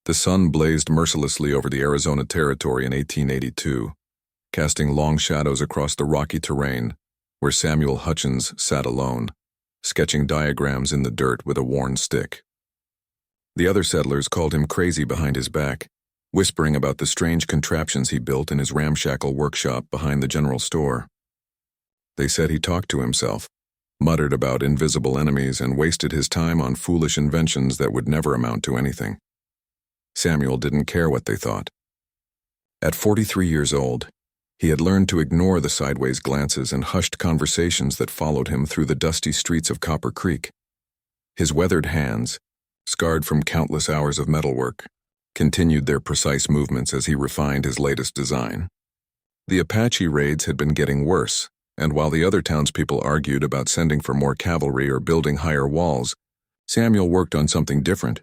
The sun blazed mercilessly over the Arizona Territory in 1882, casting long shadows across the rocky terrain where Samuel Hutchins sat alone, sketching diagrams in the dirt with a worn stick. The other settlers called him crazy behind his back, whispering about the strange contraptions he built in his ramshackle workshop behind the general store. They said he talked to himself, muttered about invisible enemies, and wasted his time on foolish inventions that would never amount to anything. Samuel didn't care what they thought. At 43 years old, he had learned to ignore the sideways glances and hushed conversations that followed him through the dusty streets of Copper Creek. His weathered hands, scarred from countless hours of metalwork, continued their precise movements as he refined his latest design. The Apache raids had been getting worse, and while the other townspeople argued about sending for more cavalry or building higher walls, Samuel worked on something different.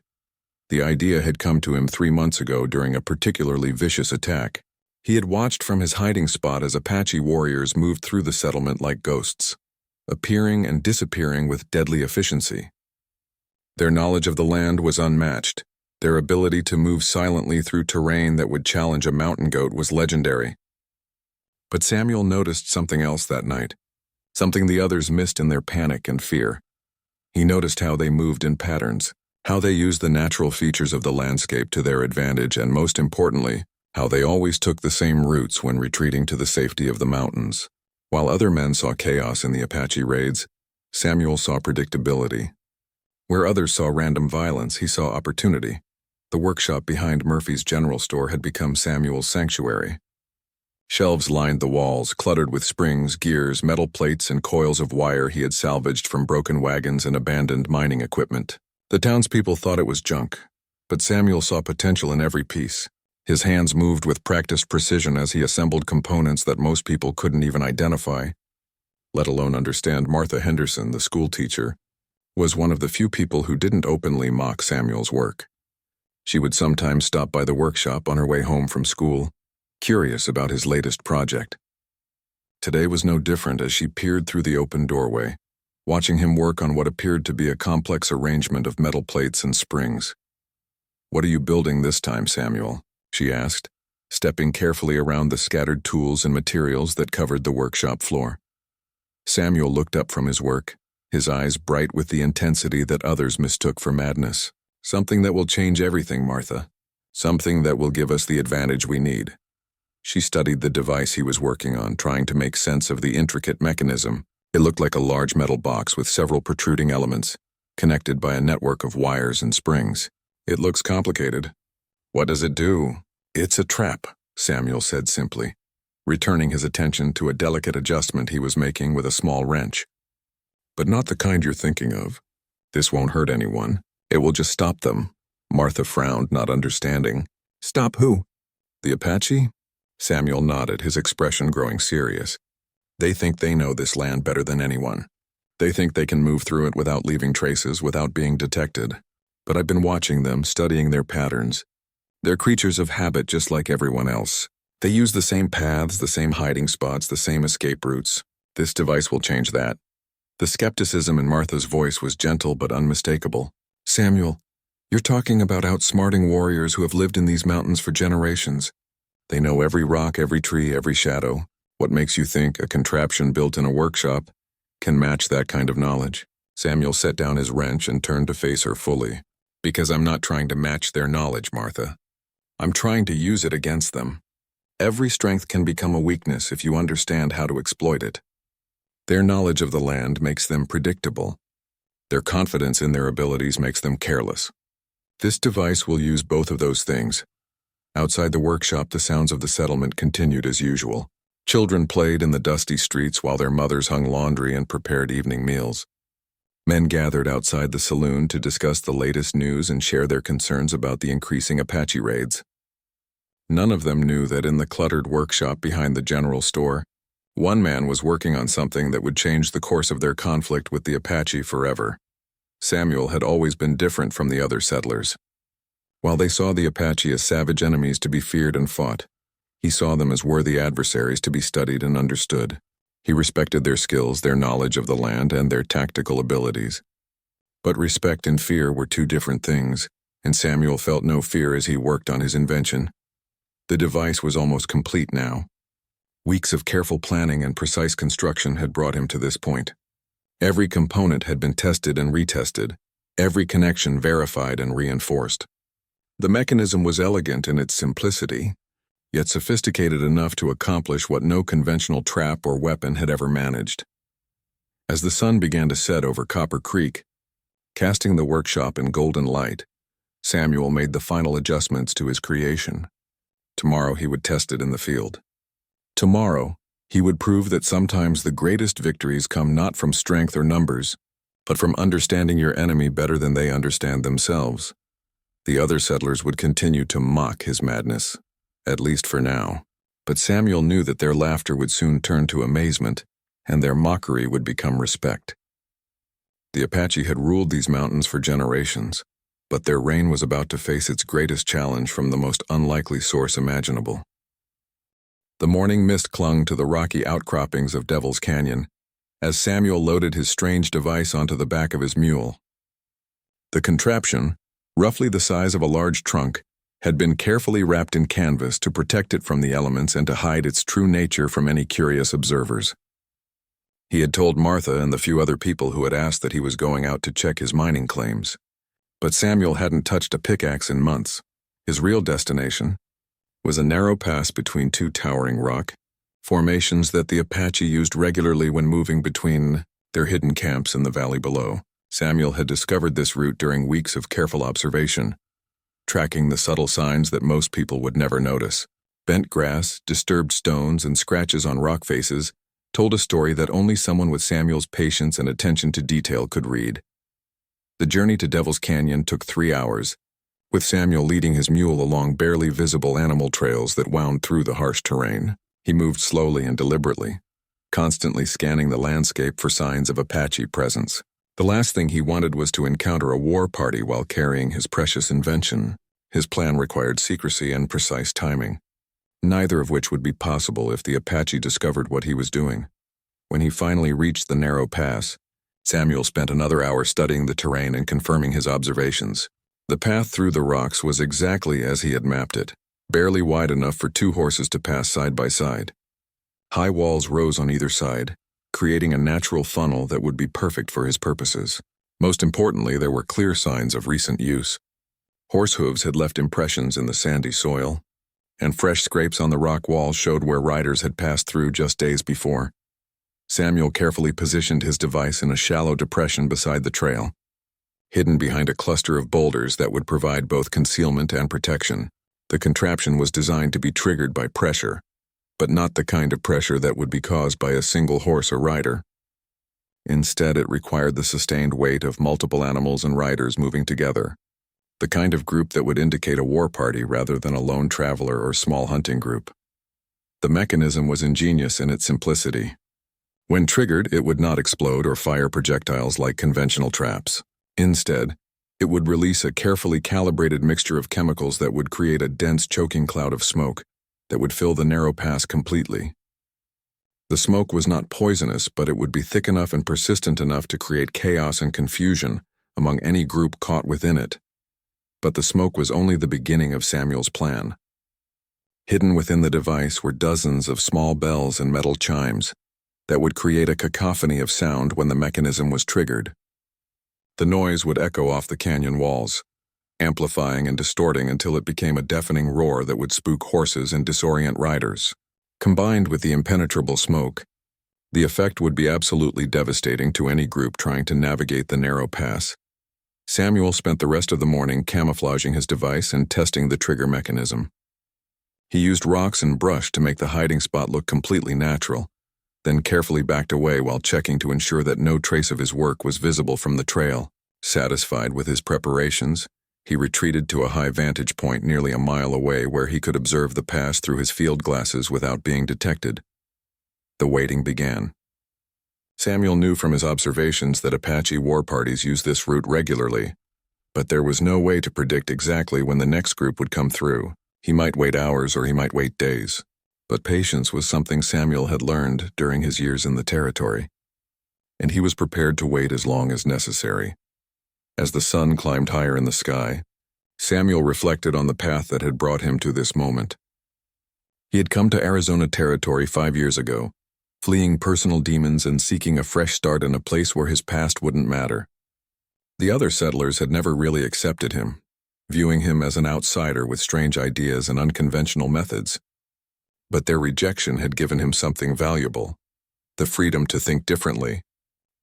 The idea had come to him 3 months ago during a particularly vicious attack. He had watched from his hiding spot as Apache warriors moved through the settlement like ghosts, appearing and disappearing with deadly efficiency. Their knowledge of the land was unmatched. Their ability to move silently through terrain that would challenge a mountain goat was legendary. But Samuel noticed something else that night, something the others missed in their panic and fear. He noticed how they moved in patterns, how they used the natural features of the landscape to their advantage, and most importantly, how they always took the same routes when retreating to the safety of the mountains. While other men saw chaos in the Apache raids, Samuel saw predictability. Where others saw random violence, he saw opportunity. The workshop behind Murphy's general store had become Samuel's sanctuary. Shelves lined the walls, cluttered with springs, gears, metal plates, and coils of wire he had salvaged from broken wagons and abandoned mining equipment. The townspeople thought it was junk, but Samuel saw potential in every piece. His hands moved with practiced precision as he assembled components that most people couldn't even identify, let alone understand. Martha Henderson, the schoolteacher, was one of the few people who didn't openly mock Samuel's work. She would sometimes stop by the workshop on her way home from school, curious about his latest project. Today was no different as she peered through the open doorway, watching him work on what appeared to be a complex arrangement of metal plates and springs. "What are you building this time, Samuel?" she asked, stepping carefully around the scattered tools and materials that covered the workshop floor. Samuel looked up from his work, his eyes bright with the intensity that others mistook for madness. "Something that will change everything, Martha. Something that will give us the advantage we need." She studied the device he was working on, trying to make sense of the intricate mechanism. It looked like a large metal box with several protruding elements, connected by a network of wires and springs. "It looks complicated. What does it do?" "It's a trap," Samuel said simply, returning his attention to a delicate adjustment he was making with a small wrench. "But not the kind you're thinking of. This won't hurt anyone. It will just stop them." Martha frowned, not understanding. "Stop who?" "The Apache?" Samuel nodded, his expression growing serious. "They think they know this land better than anyone. They think they can move through it without leaving traces, without being detected. But I've been watching them, studying their patterns. They're creatures of habit just like everyone else. They use the same paths, the same hiding spots, the same escape routes. This device will change that." The skepticism in Martha's voice was gentle but unmistakable. "Samuel, you're talking about outsmarting warriors who have lived in these mountains for generations. They know every rock, every tree, every shadow. What makes you think a contraption built in a workshop can match that kind of knowledge?" Samuel set down his wrench and turned to face her fully. "Because I'm not trying to match their knowledge, Martha. I'm trying to use it against them. Every strength can become a weakness if you understand how to exploit it. Their knowledge of the land makes them predictable. Their confidence in their abilities makes them careless. This device will use both of those things." Outside the workshop, the sounds of the settlement continued as usual. Children played in the dusty streets while their mothers hung laundry and prepared evening meals. Men gathered outside the saloon to discuss the latest news and share their concerns about the increasing Apache raids. None of them knew that in the cluttered workshop behind the general store, one man was working on something that would change the course of their conflict with the Apache forever. Samuel had always been different from the other settlers. While they saw the Apache as savage enemies to be feared and fought, he saw them as worthy adversaries to be studied and understood. He respected their skills, their knowledge of the land, and their tactical abilities. But respect and fear were two different things. and Samuel felt no fear as he worked on his invention. The device was almost complete now. Weeks of careful planning and precise construction had brought him to this point. Every component had been tested and retested, every connection verified and reinforced. The mechanism was elegant in its simplicity, yet sophisticated enough to accomplish what no conventional trap or weapon had ever managed. As the sun began to set over Copper Creek, casting the workshop in golden light, Samuel made the final adjustments to his creation. Tomorrow he would test it in the field. Tomorrow, he would prove that sometimes the greatest victories come not from strength or numbers, but from understanding your enemy better than they understand themselves. The other settlers would continue to mock his madness, at least for now. But Samuel knew that their laughter would soon turn to amazement, and their mockery would become respect. The Apache had ruled these mountains for generations, but their reign was about to face its greatest challenge from the most unlikely source imaginable. The morning mist clung to the rocky outcroppings of Devil's Canyon as Samuel loaded his strange device onto the back of his mule. The contraption, roughly the size of a large trunk, had been carefully wrapped in canvas to protect it from the elements and to hide its true nature from any curious observers. He had told Martha and the few other people who had asked that he was going out to check his mining claims. But Samuel hadn't touched a pickaxe in months. His real destination was a narrow pass between two towering rock formations that the Apache used regularly when moving between their hidden camps in the valley below. Samuel had discovered this route during weeks of careful observation, tracking the subtle signs that most people would never notice. Bent grass, disturbed stones, and scratches on rock faces told a story that only someone with Samuel's patience and attention to detail could read. The journey to Devil's Canyon took 3 hours, with Samuel leading his mule along barely visible animal trails that wound through the harsh terrain. He moved slowly and deliberately, constantly scanning the landscape for signs of Apache presence. The last thing he wanted was to encounter a war party while carrying his precious invention. His plan required secrecy and precise timing, neither of which would be possible if the Apache discovered what he was doing. When he finally reached the narrow pass, Samuel spent another hour studying the terrain and confirming his observations. The path through the rocks was exactly as he had mapped it, barely wide enough for 2 horses to pass side by side. High walls rose on either side, creating a natural funnel that would be perfect for his purposes. Most importantly, there were clear signs of recent use. Horse hooves had left impressions in the sandy soil, and fresh scrapes on the rock walls showed where riders had passed through just days before. Samuel carefully positioned his device in a shallow depression beside the trail, hidden behind a cluster of boulders that would provide both concealment and protection. The contraption was designed to be triggered by pressure, but not the kind of pressure that would be caused by a single horse or rider. Instead, it required the sustained weight of multiple animals and riders moving together, the kind of group that would indicate a war party rather than a lone traveler or small hunting group. The mechanism was ingenious in its simplicity. When triggered, it would not explode or fire projectiles like conventional traps. Instead, it would release a carefully calibrated mixture of chemicals that would create a dense choking cloud of smoke that would fill the narrow pass completely. The smoke was not poisonous, but it would be thick enough and persistent enough to create chaos and confusion among any group caught within it. But the smoke was only the beginning of Samuel's plan. Hidden within the device were dozens of small bells and metal chimes that would create a cacophony of sound when the mechanism was triggered. The noise would echo off the canyon walls, amplifying and distorting until it became a deafening roar that would spook horses and disorient riders. Combined with the impenetrable smoke, the effect would be absolutely devastating to any group trying to navigate the narrow pass. Samuel spent the rest of the morning camouflaging his device and testing the trigger mechanism. He used rocks and brush to make the hiding spot look completely natural, then carefully backed away while checking to ensure that no trace of his work was visible from the trail. Satisfied with his preparations, he retreated to a high vantage point nearly a mile away where he could observe the pass through his field glasses without being detected. The waiting began. Samuel knew from his observations that Apache war parties used this route regularly, but there was no way to predict exactly when the next group would come through. He might wait hours or he might wait days. But patience was something Samuel had learned during his years in the territory, and he was prepared to wait as long as necessary. As the sun climbed higher in the sky, Samuel reflected on the path that had brought him to this moment. He had come to Arizona Territory 5 years ago, fleeing personal demons and seeking a fresh start in a place where his past wouldn't matter. The other settlers had never really accepted him, viewing him as an outsider with strange ideas and unconventional methods. But their rejection had given him something valuable: the freedom to think differently,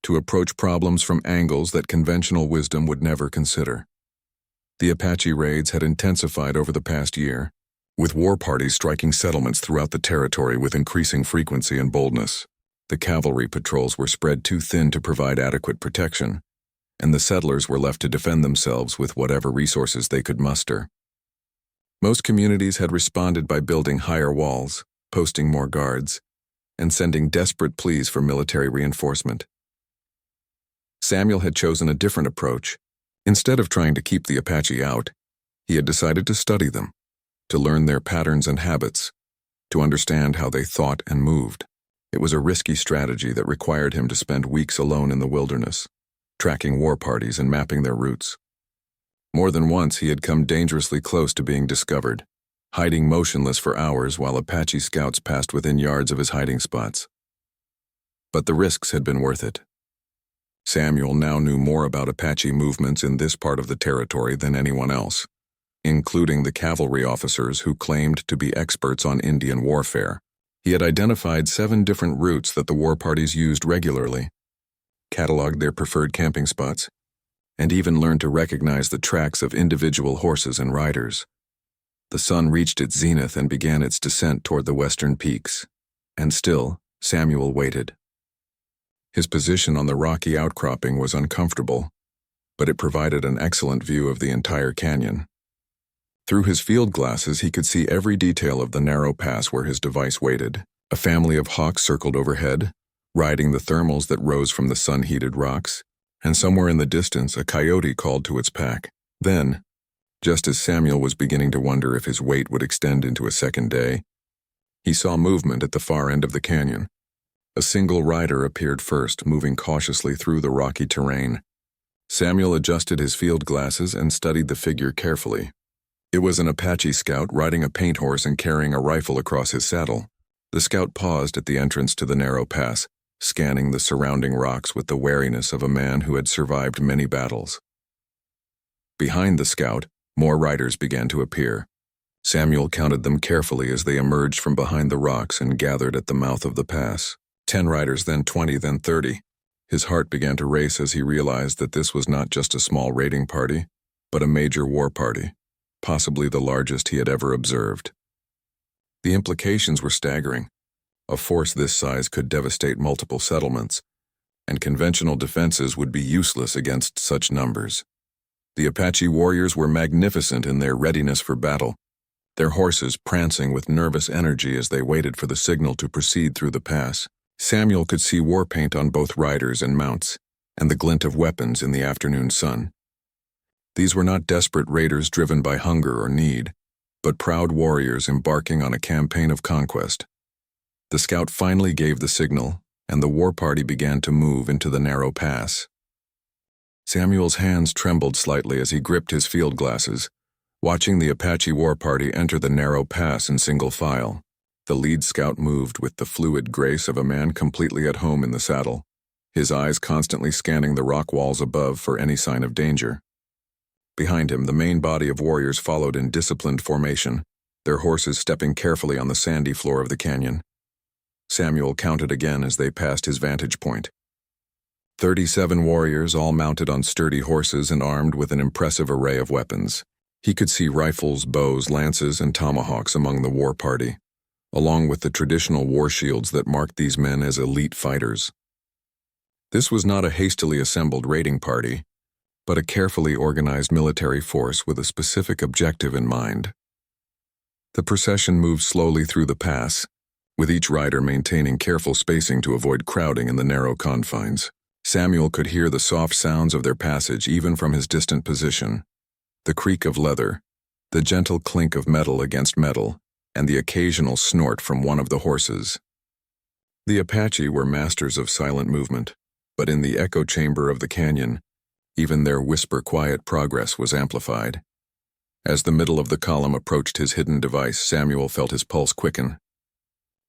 to approach problems from angles that conventional wisdom would never consider. The Apache raids had intensified over the past year, with war parties striking settlements throughout the territory with increasing frequency and boldness. The cavalry patrols were spread too thin to provide adequate protection, and the settlers were left to defend themselves with whatever resources they could muster. Most communities had responded by building higher walls, posting more guards, and sending desperate pleas for military reinforcement. Samuel had chosen a different approach. Instead of trying to keep the Apache out, he had decided to study them, to learn their patterns and habits, to understand how they thought and moved. It was a risky strategy that required him to spend weeks alone in the wilderness, tracking war parties and mapping their routes. More than once he had come dangerously close to being discovered, hiding motionless for hours while Apache scouts passed within yards of his hiding spots. But the risks had been worth it. Samuel now knew more about Apache movements in this part of the territory than anyone else, including the cavalry officers who claimed to be experts on Indian warfare. He had identified 7 different routes that the war parties used regularly, cataloged their preferred camping spots, and even learned to recognize the tracks of individual horses and riders. The sun reached its zenith and began its descent toward the western peaks, and still, Samuel waited. His position on the rocky outcropping was uncomfortable, but it provided an excellent view of the entire canyon. Through his field glasses, he could see every detail of the narrow pass where his device waited. A family of hawks circled overhead, riding the thermals that rose from the sun-heated rocks, and somewhere in the distance a coyote called to its pack. Then, just as Samuel was beginning to wonder if his wait would extend into a second day, he saw movement at the far end of the canyon. A single rider appeared first, moving cautiously through the rocky terrain. Samuel adjusted his field glasses and studied the figure carefully. It was an Apache scout riding a paint horse and carrying a rifle across his saddle. The scout paused at the entrance to the narrow pass, scanning the surrounding rocks with the wariness of a man who had survived many battles. Behind the scout, more riders began to appear. Samuel counted them carefully as they emerged from behind the rocks and gathered at the mouth of the pass. 10 riders, then 20, then 30. His heart began to race as he realized that this was not just a small raiding party, but a major war party, possibly the largest he had ever observed. The implications were staggering. A force this size could devastate multiple settlements, and conventional defenses would be useless against such numbers. The Apache warriors were magnificent in their readiness for battle, their horses prancing with nervous energy as they waited for the signal to proceed through the pass. Samuel could see war paint on both riders and mounts, and the glint of weapons in the afternoon sun. These were not desperate raiders driven by hunger or need, but proud warriors embarking on a campaign of conquest. The scout finally gave the signal, and the war party began to move into the narrow pass. Samuel's hands trembled slightly as he gripped his field glasses, watching the Apache war party enter the narrow pass in single file. The lead scout moved with the fluid grace of a man completely at home in the saddle, his eyes constantly scanning the rock walls above for any sign of danger. Behind him, the main body of warriors followed in disciplined formation, their horses stepping carefully on the sandy floor of the canyon. Samuel counted again as they passed his vantage point. 37 warriors, all mounted on sturdy horses and armed with an impressive array of weapons. He could see rifles, bows, lances, and tomahawks among the war party, along with the traditional war shields that marked these men as elite fighters. This was not a hastily assembled raiding party, but a carefully organized military force with a specific objective in mind. The procession moved slowly through the pass, with each rider maintaining careful spacing to avoid crowding in the narrow confines. Samuel could hear the soft sounds of their passage even from his distant position: the creak of leather, the gentle clink of metal against metal, and the occasional snort from one of the horses. The Apache were masters of silent movement, but in the echo chamber of the canyon, even their whisper-quiet progress was amplified. As the middle of the column approached his hidden device, Samuel felt his pulse quicken.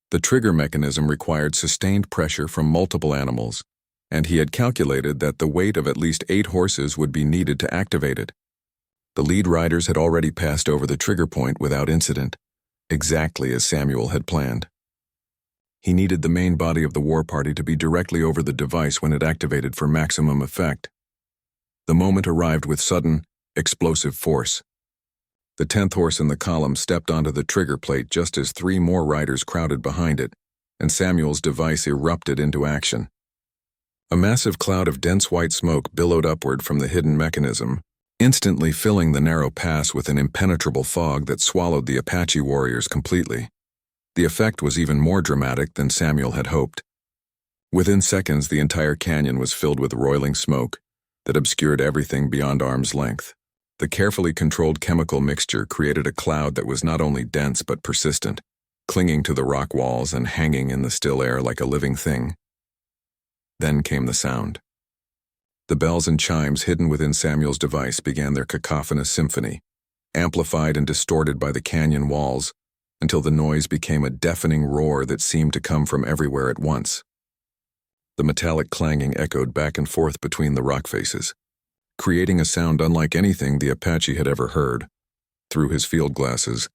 The trigger mechanism required sustained pressure from multiple animals, and he had calculated that the weight of at least 8 horses would be needed to activate it. The lead riders had already passed over the trigger point without incident, exactly as Samuel had planned. He needed the main body of the war party to be directly over the device when it activated for maximum effect. The moment arrived with sudden, explosive force. The 10th horse in the column stepped onto the trigger plate just as 3 more riders crowded behind it, and Samuel's device erupted into action. A massive cloud of dense white smoke billowed upward from the hidden mechanism, instantly filling the narrow pass with an impenetrable fog that swallowed the Apache warriors completely. The effect was even more dramatic than Samuel had hoped. Within seconds, the entire canyon was filled with roiling smoke that obscured everything beyond arm's length. The carefully controlled chemical mixture created a cloud that was not only dense but persistent, clinging to the rock walls and hanging in the still air like a living thing. Then came the sound. The bells and chimes hidden within Samuel's device began their cacophonous symphony, amplified and distorted by the canyon walls, until the noise became a deafening roar that seemed to come from everywhere at once. The metallic clanging echoed back and forth between the rock faces, creating a sound unlike anything the Apache had ever heard. Through his field glasses,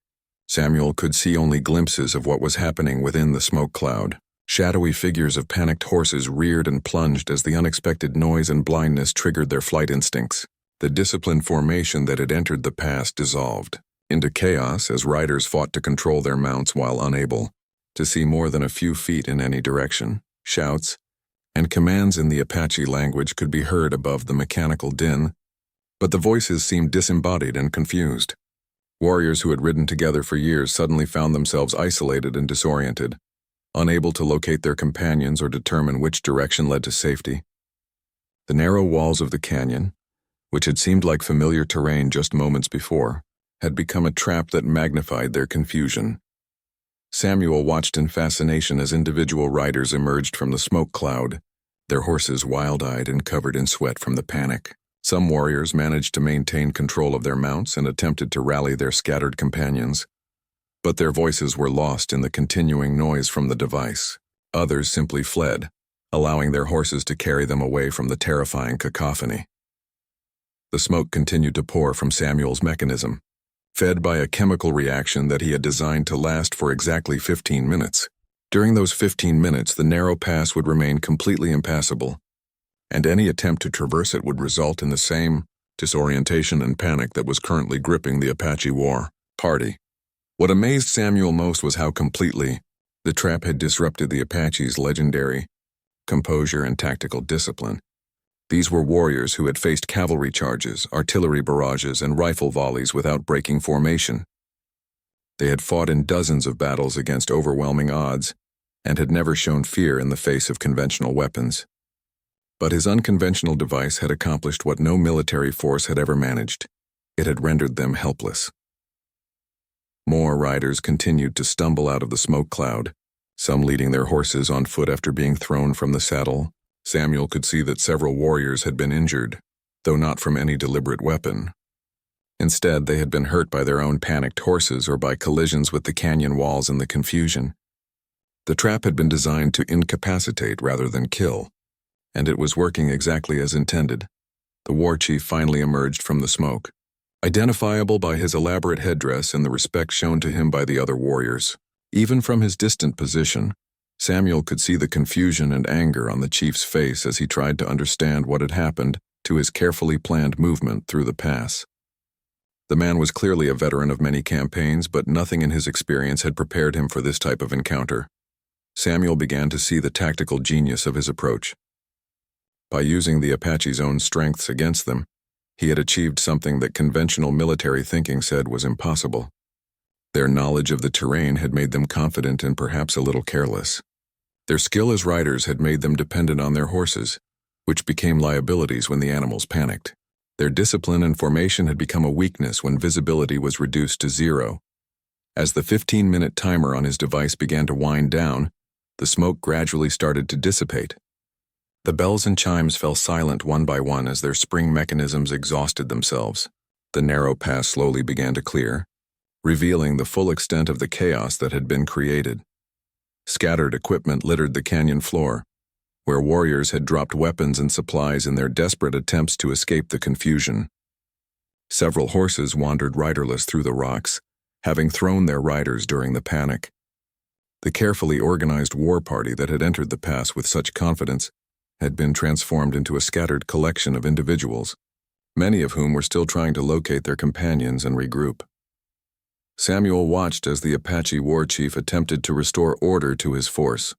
Samuel could see only glimpses of what was happening within the smoke cloud. Shadowy figures of panicked horses reared and plunged as the unexpected noise and blindness triggered their flight instincts. The disciplined formation that had entered the pass dissolved into chaos as riders fought to control their mounts while unable to see more than a few feet in any direction. Shouts and commands in the Apache language could be heard above the mechanical din, but the voices seemed disembodied and confused. Warriors who had ridden together for years suddenly found themselves isolated and disoriented, unable to locate their companions or determine which direction led to safety. The narrow walls of the canyon, which had seemed like familiar terrain just moments before, had become a trap that magnified their confusion. Samuel watched in fascination as individual riders emerged from the smoke cloud, their horses wild-eyed and covered in sweat from the panic. Some warriors managed to maintain control of their mounts and attempted to rally their scattered companions, but their voices were lost in the continuing noise from the device. Others simply fled, allowing their horses to carry them away from the terrifying cacophony. The smoke continued to pour from Samuel's mechanism, fed by a chemical reaction that he had designed to last for exactly 15 minutes. During those 15 minutes, the narrow pass would remain completely impassable, and any attempt to traverse it would result in the same disorientation and panic that was currently gripping the Apache war party. What amazed Samuel most was how completely the trap had disrupted the Apache's legendary composure and tactical discipline. These were warriors who had faced cavalry charges, artillery barrages, and rifle volleys without breaking formation. They had fought in dozens of battles against overwhelming odds and had never shown fear in the face of conventional weapons. But his unconventional device had accomplished what no military force had ever managed. It had rendered them helpless. More riders continued to stumble out of the smoke cloud, some leading their horses on foot after being thrown from the saddle. Samuel could see that several warriors had been injured, though not from any deliberate weapon. Instead, they had been hurt by their own panicked horses or by collisions with the canyon walls in the confusion. The trap had been designed to incapacitate rather than kill, and it was working exactly as intended. The war chief finally emerged from the smoke, identifiable by his elaborate headdress and the respect shown to him by the other warriors. Even from his distant position, Samuel could see the confusion and anger on the chief's face as he tried to understand what had happened to his carefully planned movement through the pass. The man was clearly a veteran of many campaigns, but nothing in his experience had prepared him for this type of encounter. Samuel began to see the tactical genius of his approach. By using the Apache's own strengths against them, he had achieved something that conventional military thinking said was impossible. Their knowledge of the terrain had made them confident and perhaps a little careless. Their skill as riders had made them dependent on their horses, which became liabilities when the animals panicked. Their discipline and formation had become a weakness when visibility was reduced to 0. As the 15-minute timer on his device began to wind down, the smoke gradually started to dissipate. The bells and chimes fell silent one by one as their spring mechanisms exhausted themselves. The narrow pass slowly began to clear, revealing the full extent of the chaos that had been created. Scattered equipment littered the canyon floor, where warriors had dropped weapons and supplies in their desperate attempts to escape the confusion. Several horses wandered riderless through the rocks, having thrown their riders during the panic. The carefully organized war party that had entered the pass with such confidence had been transformed into a scattered collection of individuals, many of whom were still trying to locate their companions and regroup. Samuel watched as the Apache war chief attempted to restore order to his force.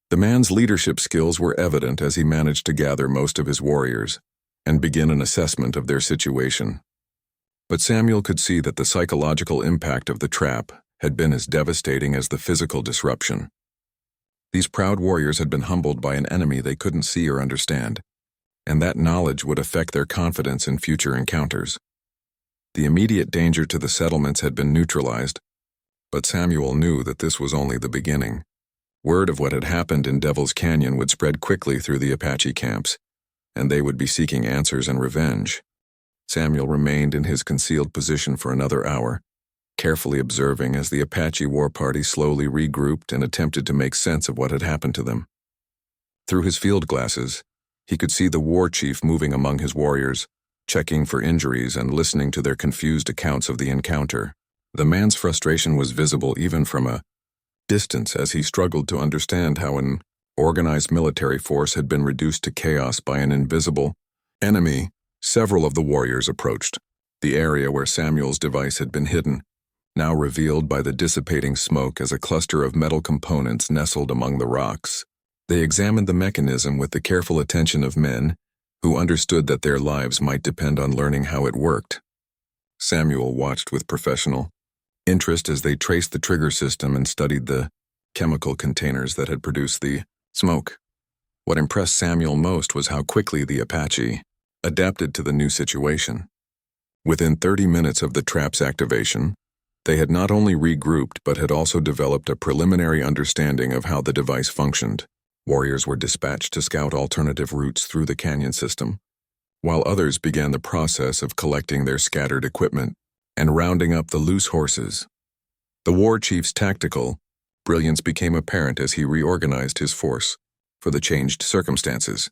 The man's leadership skills were evident as he managed to gather most of his warriors and begin an assessment of their situation. But Samuel could see that the psychological impact of the trap had been as devastating as the physical disruption. These proud warriors had been humbled by an enemy they couldn't see or understand, and that knowledge would affect their confidence in future encounters. The immediate danger to the settlements had been neutralized, but Samuel knew that this was only the beginning. Word of what had happened in Devil's Canyon would spread quickly through the Apache camps, and they would be seeking answers and revenge. Samuel remained in his concealed position for another hour, carefully observing as the Apache war party slowly regrouped and attempted to make sense of what had happened to them. Through his field glasses, he could see the war chief moving among his warriors, checking for injuries and listening to their confused accounts of the encounter. The man's frustration was visible even from a distance as he struggled to understand how an organized military force had been reduced to chaos by an invisible enemy. Several of the warriors approached the area where Samuel's device had been hidden, now revealed by the dissipating smoke as a cluster of metal components nestled among the rocks. They examined the mechanism with the careful attention of men who understood that their lives might depend on learning how it worked. Samuel watched with professional interest as they traced the trigger system and studied the chemical containers that had produced the smoke. What impressed Samuel most was how quickly the Apache adapted to the new situation. Within 30 minutes of the trap's activation, they had not only regrouped but had also developed a preliminary understanding of how the device functioned. Warriors were dispatched to scout alternative routes through the canyon system, while others began the process of collecting their scattered equipment and rounding up the loose horses. The war chief's tactical brilliance became apparent as he reorganized his force for the changed circumstances.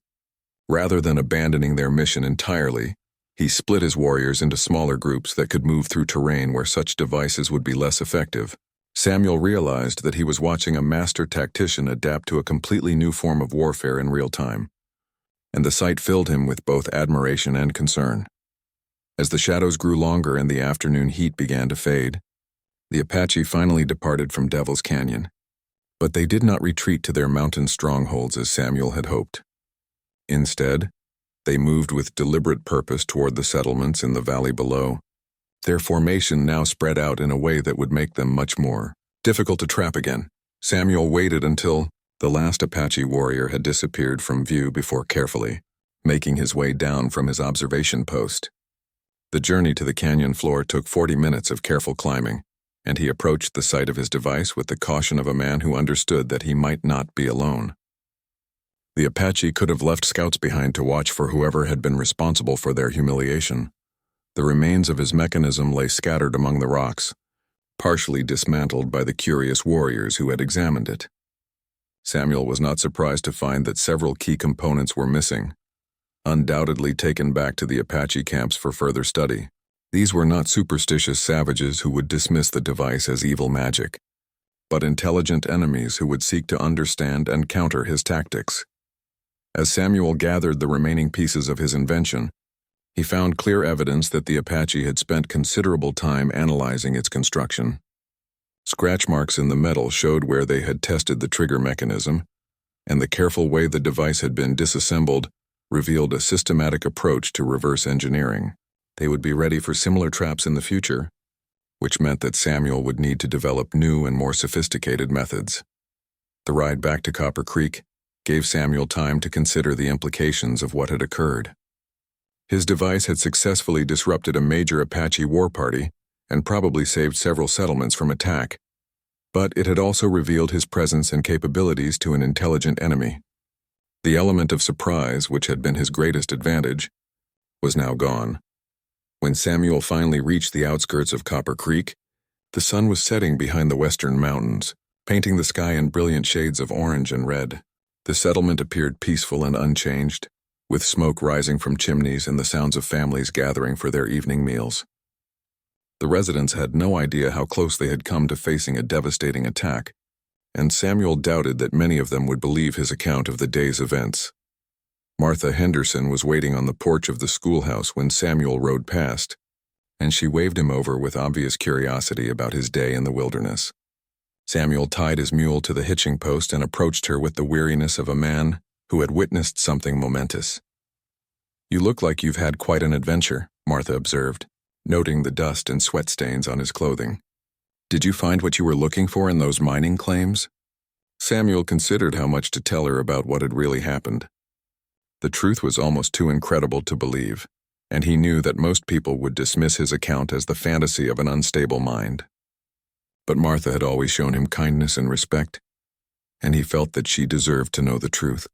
Rather than abandoning their mission entirely, he split his warriors into smaller groups that could move through terrain where such devices would be less effective. Samuel realized that he was watching a master tactician adapt to a completely new form of warfare in real time, and the sight filled him with both admiration and concern. As the shadows grew longer and the afternoon heat began to fade, the Apache finally departed from Devil's Canyon, but they did not retreat to their mountain strongholds as Samuel had hoped. Instead, they moved with deliberate purpose toward the settlements in the valley below. Their formation now spread out in a way that would make them much more difficult to trap again. Samuel waited until the last Apache warrior had disappeared from view before carefully making his way down from his observation post. The journey to the canyon floor took 40 minutes of careful climbing, and he approached the site of his device with the caution of a man who understood that he might not be alone. The Apache could have left scouts behind to watch for whoever had been responsible for their humiliation. The remains of his mechanism lay scattered among the rocks, partially dismantled by the curious warriors who had examined it. Samuel was not surprised to find that several key components were missing, undoubtedly taken back to the Apache camps for further study. These were not superstitious savages who would dismiss the device as evil magic, but intelligent enemies who would seek to understand and counter his tactics. As Samuel gathered the remaining pieces of his invention, he found clear evidence that the Apache had spent considerable time analyzing its construction. Scratch marks in the metal showed where they had tested the trigger mechanism, and the careful way the device had been disassembled revealed a systematic approach to reverse engineering. They would be ready for similar traps in the future, which meant that Samuel would need to develop new and more sophisticated methods. The ride back to Copper Creek gave Samuel time to consider the implications of what had occurred. His device had successfully disrupted a major Apache war party and probably saved several settlements from attack, but it had also revealed his presence and capabilities to an intelligent enemy. The element of surprise, which had been his greatest advantage, was now gone. When Samuel finally reached the outskirts of Copper Creek, the sun was setting behind the western mountains, painting the sky in brilliant shades of orange and red. The settlement appeared peaceful and unchanged, with smoke rising from chimneys and the sounds of families gathering for their evening meals. The residents had no idea how close they had come to facing a devastating attack, and Samuel doubted that many of them would believe his account of the day's events. Martha Henderson was waiting on the porch of the schoolhouse when Samuel rode past, and she waved him over with obvious curiosity about his day in the wilderness. Samuel tied his mule to the hitching post and approached her with the weariness of a man who had witnessed something momentous. "You look like you've had quite an adventure," Martha observed, noting the dust and sweat stains on his clothing. "Did you find what you were looking for in those mining claims?" Samuel considered how much to tell her about what had really happened. The truth was almost too incredible to believe, and he knew that most people would dismiss his account as the fantasy of an unstable mind. But Martha had always shown him kindness and respect, and he felt that she deserved to know the truth.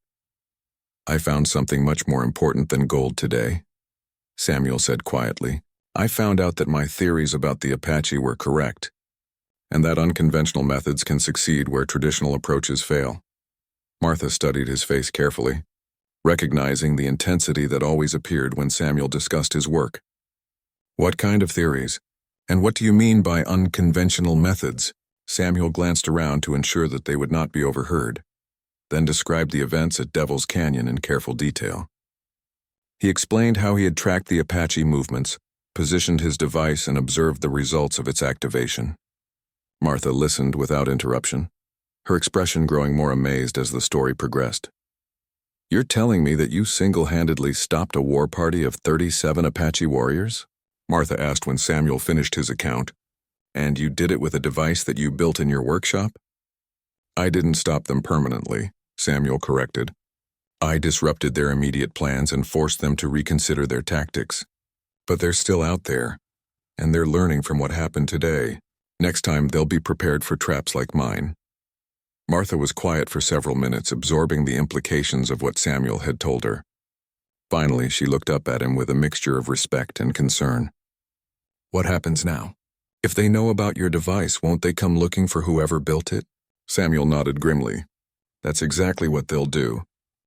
"I found something much more important than gold today," Samuel said quietly. "I found out that my theories about the Apache were correct, and that unconventional methods can succeed where traditional approaches fail." Martha studied his face carefully, recognizing the intensity that always appeared when Samuel discussed his work. "What kind of theories? And what do you mean by unconventional methods?" Samuel glanced around to ensure that they would not be overheard, then described the events at Devil's Canyon in careful detail. He explained how he had tracked the Apache movements, positioned his device, and observed the results of its activation. Martha listened without interruption, her expression growing more amazed as the story progressed. "You're telling me that you single-handedly stopped a war party of 37 Apache warriors?" Martha asked when Samuel finished his account. "And you did it with a device that you built in your workshop?" "I didn't stop them permanently," Samuel corrected. "I disrupted their immediate plans and forced them to reconsider their tactics. But they're still out there, and they're learning from what happened today. Next time they'll be prepared for traps like mine." Martha was quiet for several minutes, absorbing the implications of what Samuel had told her. Finally, she looked up at him with a mixture of respect and concern. "What happens now? If they know about your device, won't they come looking for whoever built it?" Samuel nodded grimly. "That's exactly what they'll do.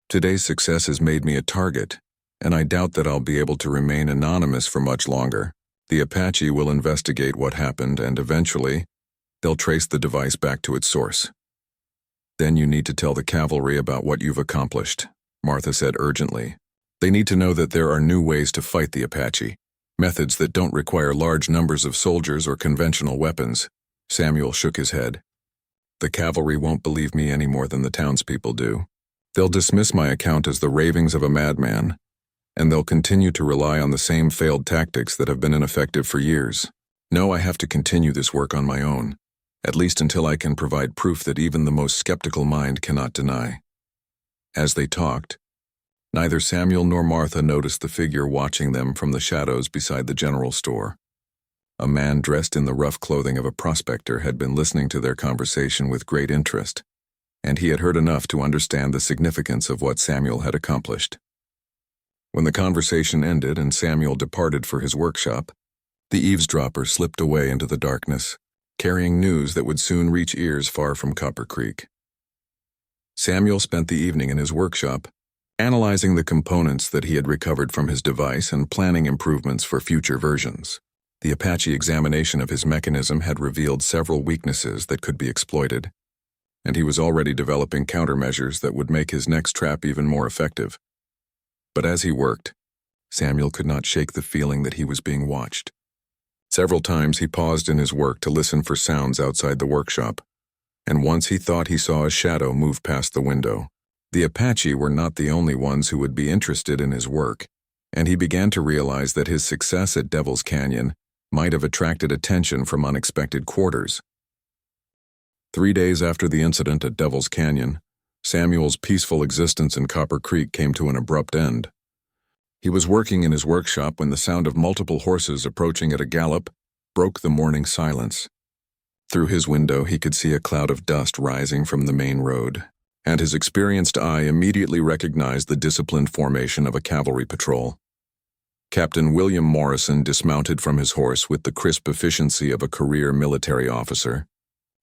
Today's success has made me a target, and I doubt that I'll be able to remain anonymous for much longer. The Apache will investigate what happened, and eventually, they'll trace the device back to its source. Then you need to tell the cavalry about what you've accomplished," Martha said urgently. "They need to know that there are new ways to fight the Apache, methods that don't require large numbers of soldiers or conventional weapons." Samuel shook his head. "The cavalry won't believe me any more than the townspeople do. They'll dismiss my account as the ravings of a madman, and they'll continue to rely on the same failed tactics that have been ineffective for years. No, I have to continue this work on my own, at least until I can provide proof that even the most skeptical mind cannot deny." As they talked, neither Samuel nor Martha noticed the figure watching them from the shadows beside the general store. A man dressed in the rough clothing of a prospector had been listening to their conversation with great interest, and he had heard enough to understand the significance of what Samuel had accomplished. When the conversation ended and Samuel departed for his workshop, the eavesdropper slipped away into the darkness, carrying news that would soon reach ears far from Copper Creek. Samuel spent the evening in his workshop, analyzing the components that he had recovered from his device and planning improvements for future versions. The Apache examination of his mechanism had revealed several weaknesses that could be exploited, and he was already developing countermeasures that would make his next trap even more effective. But as he worked, Samuel could not shake the feeling that he was being watched. Several times he paused in his work to listen for sounds outside the workshop, and once he thought he saw a shadow move past the window. The Apache were not the only ones who would be interested in his work, and he began to realize that his success at Devil's Canyon might have attracted attention from unexpected quarters. 3 days after the incident at Devil's Canyon, Samuel's peaceful existence in Copper Creek came to an abrupt end. He was working in his workshop when the sound of multiple horses approaching at a gallop broke the morning silence. Through his window, he could see a cloud of dust rising from the main road, and his experienced eye immediately recognized the disciplined formation of a cavalry patrol. Captain William Morrison dismounted from his horse with the crisp efficiency of a career military officer,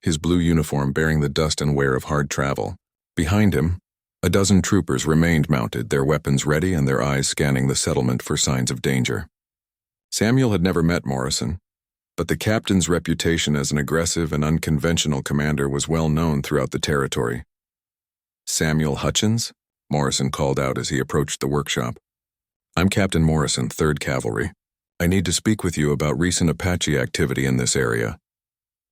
his blue uniform bearing the dust and wear of hard travel. Behind him, a dozen troopers remained mounted, their weapons ready and their eyes scanning the settlement for signs of danger. Samuel had never met Morrison, but the captain's reputation as an aggressive and unconventional commander was well known throughout the territory. "Samuel Hutchins?" Morrison called out as he approached the workshop. "I'm Captain Morrison, 3rd Cavalry. I need to speak with you about recent Apache activity in this area."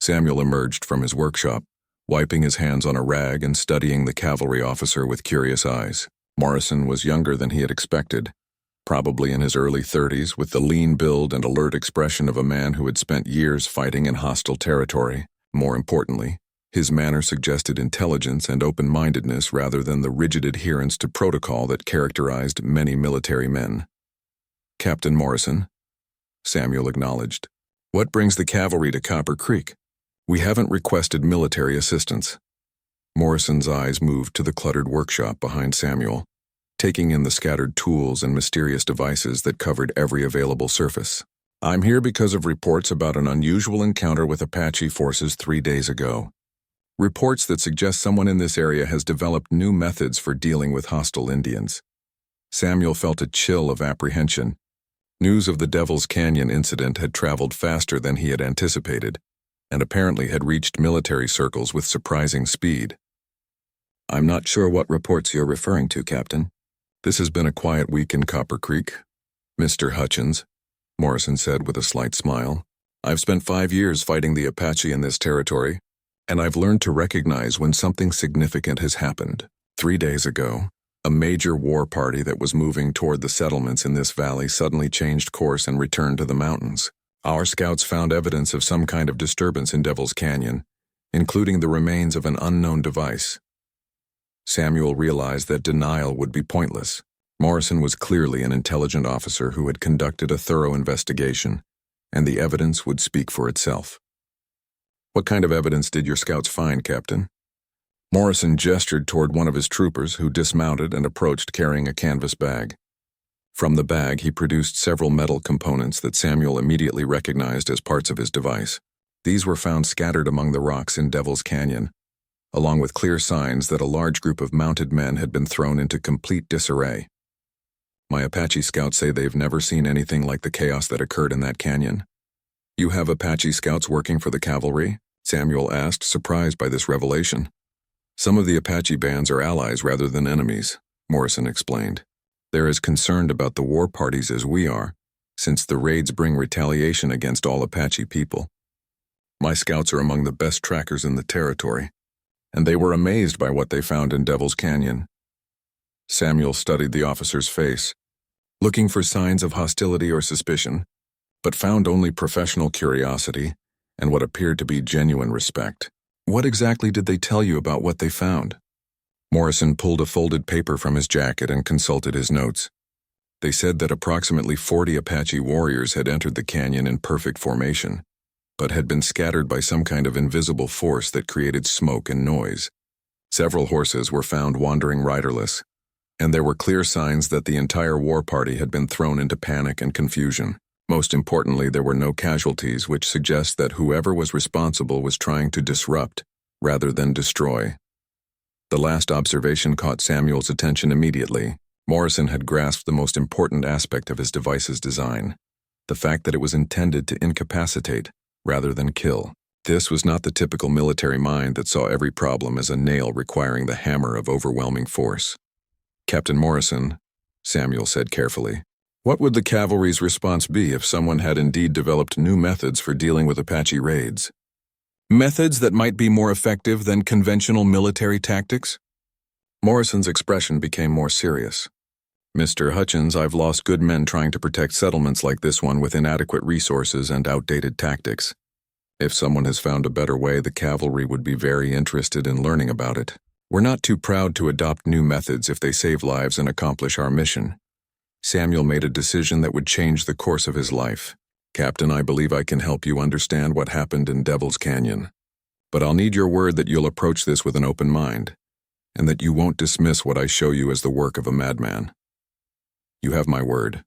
Samuel emerged from his workshop, wiping his hands on a rag and studying the cavalry officer with curious eyes. Morrison was younger than he had expected, probably in his early 30s, with the lean build and alert expression of a man who had spent years fighting in hostile territory. More importantly, his manner suggested intelligence and open-mindedness rather than the rigid adherence to protocol that characterized many military men. "Captain Morrison," Samuel acknowledged. "What brings the cavalry to Copper Creek? We haven't requested military assistance." Morrison's eyes moved to the cluttered workshop behind Samuel, taking in the scattered tools and mysterious devices that covered every available surface. "I'm here because of reports about an unusual encounter with Apache forces 3 days ago. Reports that suggest someone in this area has developed new methods for dealing with hostile Indians." Samuel felt a chill of apprehension. News of the Devil's Canyon incident had traveled faster than he had anticipated, and apparently had reached military circles with surprising speed. "I'm not sure what reports you're referring to, Captain. This has been a quiet week in Copper Creek, Mr. Hutchins," Morrison said with a slight smile. "I've spent 5 years fighting the Apache in this territory, and I've learned to recognize when something significant has happened. 3 days ago, a major war party that was moving toward the settlements in this valley suddenly changed course and returned to the mountains. Our scouts found evidence of some kind of disturbance in Devil's Canyon, including the remains of an unknown device." Samuel realized that denial would be pointless. Morrison was clearly an intelligent officer who had conducted a thorough investigation, and the evidence would speak for itself. "What kind of evidence did your scouts find, Captain?" Morrison gestured toward one of his troopers who dismounted and approached carrying a canvas bag. From the bag, he produced several metal components that Samuel immediately recognized as parts of his device. These were found scattered among the rocks in Devil's Canyon, along with clear signs that a large group of mounted men had been thrown into complete disarray. "My Apache scouts say they've never seen anything like the chaos that occurred in that canyon." "You have Apache scouts working for the cavalry?" Samuel asked, surprised by this revelation. "Some of the Apache bands are allies rather than enemies," Morrison explained. "They're as concerned about the war parties as we are, since the raids bring retaliation against all Apache people. My scouts are among the best trackers in the territory, and they were amazed by what they found in Devil's Canyon." Samuel studied the officer's face, looking for signs of hostility or suspicion, but found only professional curiosity and what appeared to be genuine respect. "What exactly did they tell you about what they found?" Morrison pulled a folded paper from his jacket and consulted his notes. "They said that approximately 40 Apache warriors had entered the canyon in perfect formation, but had been scattered by some kind of invisible force that created smoke and noise. Several horses were found wandering riderless, and there were clear signs that the entire war party had been thrown into panic and confusion. Most importantly, there were no casualties, which suggests that whoever was responsible was trying to disrupt rather than destroy." The last observation caught Samuel's attention immediately. Morrison had grasped the most important aspect of his device's design, the fact that it was intended to incapacitate rather than kill. This was not the typical military mind that saw every problem as a nail requiring the hammer of overwhelming force. "Captain Morrison," Samuel said carefully, "what would the cavalry's response be if someone had indeed developed new methods for dealing with Apache raids? Methods that might be more effective than conventional military tactics?" Morrison's expression became more serious. "Mr. Hutchins, I've lost good men trying to protect settlements like this one with inadequate resources and outdated tactics. If someone has found a better way, the cavalry would be very interested in learning about it. We're not too proud to adopt new methods if they save lives and accomplish our mission." Samuel made a decision that would change the course of his life. "Captain, I believe I can help you understand what happened in Devil's Canyon. But I'll need your word that you'll approach this with an open mind, and that you won't dismiss what I show you as the work of a madman." "You have my word,"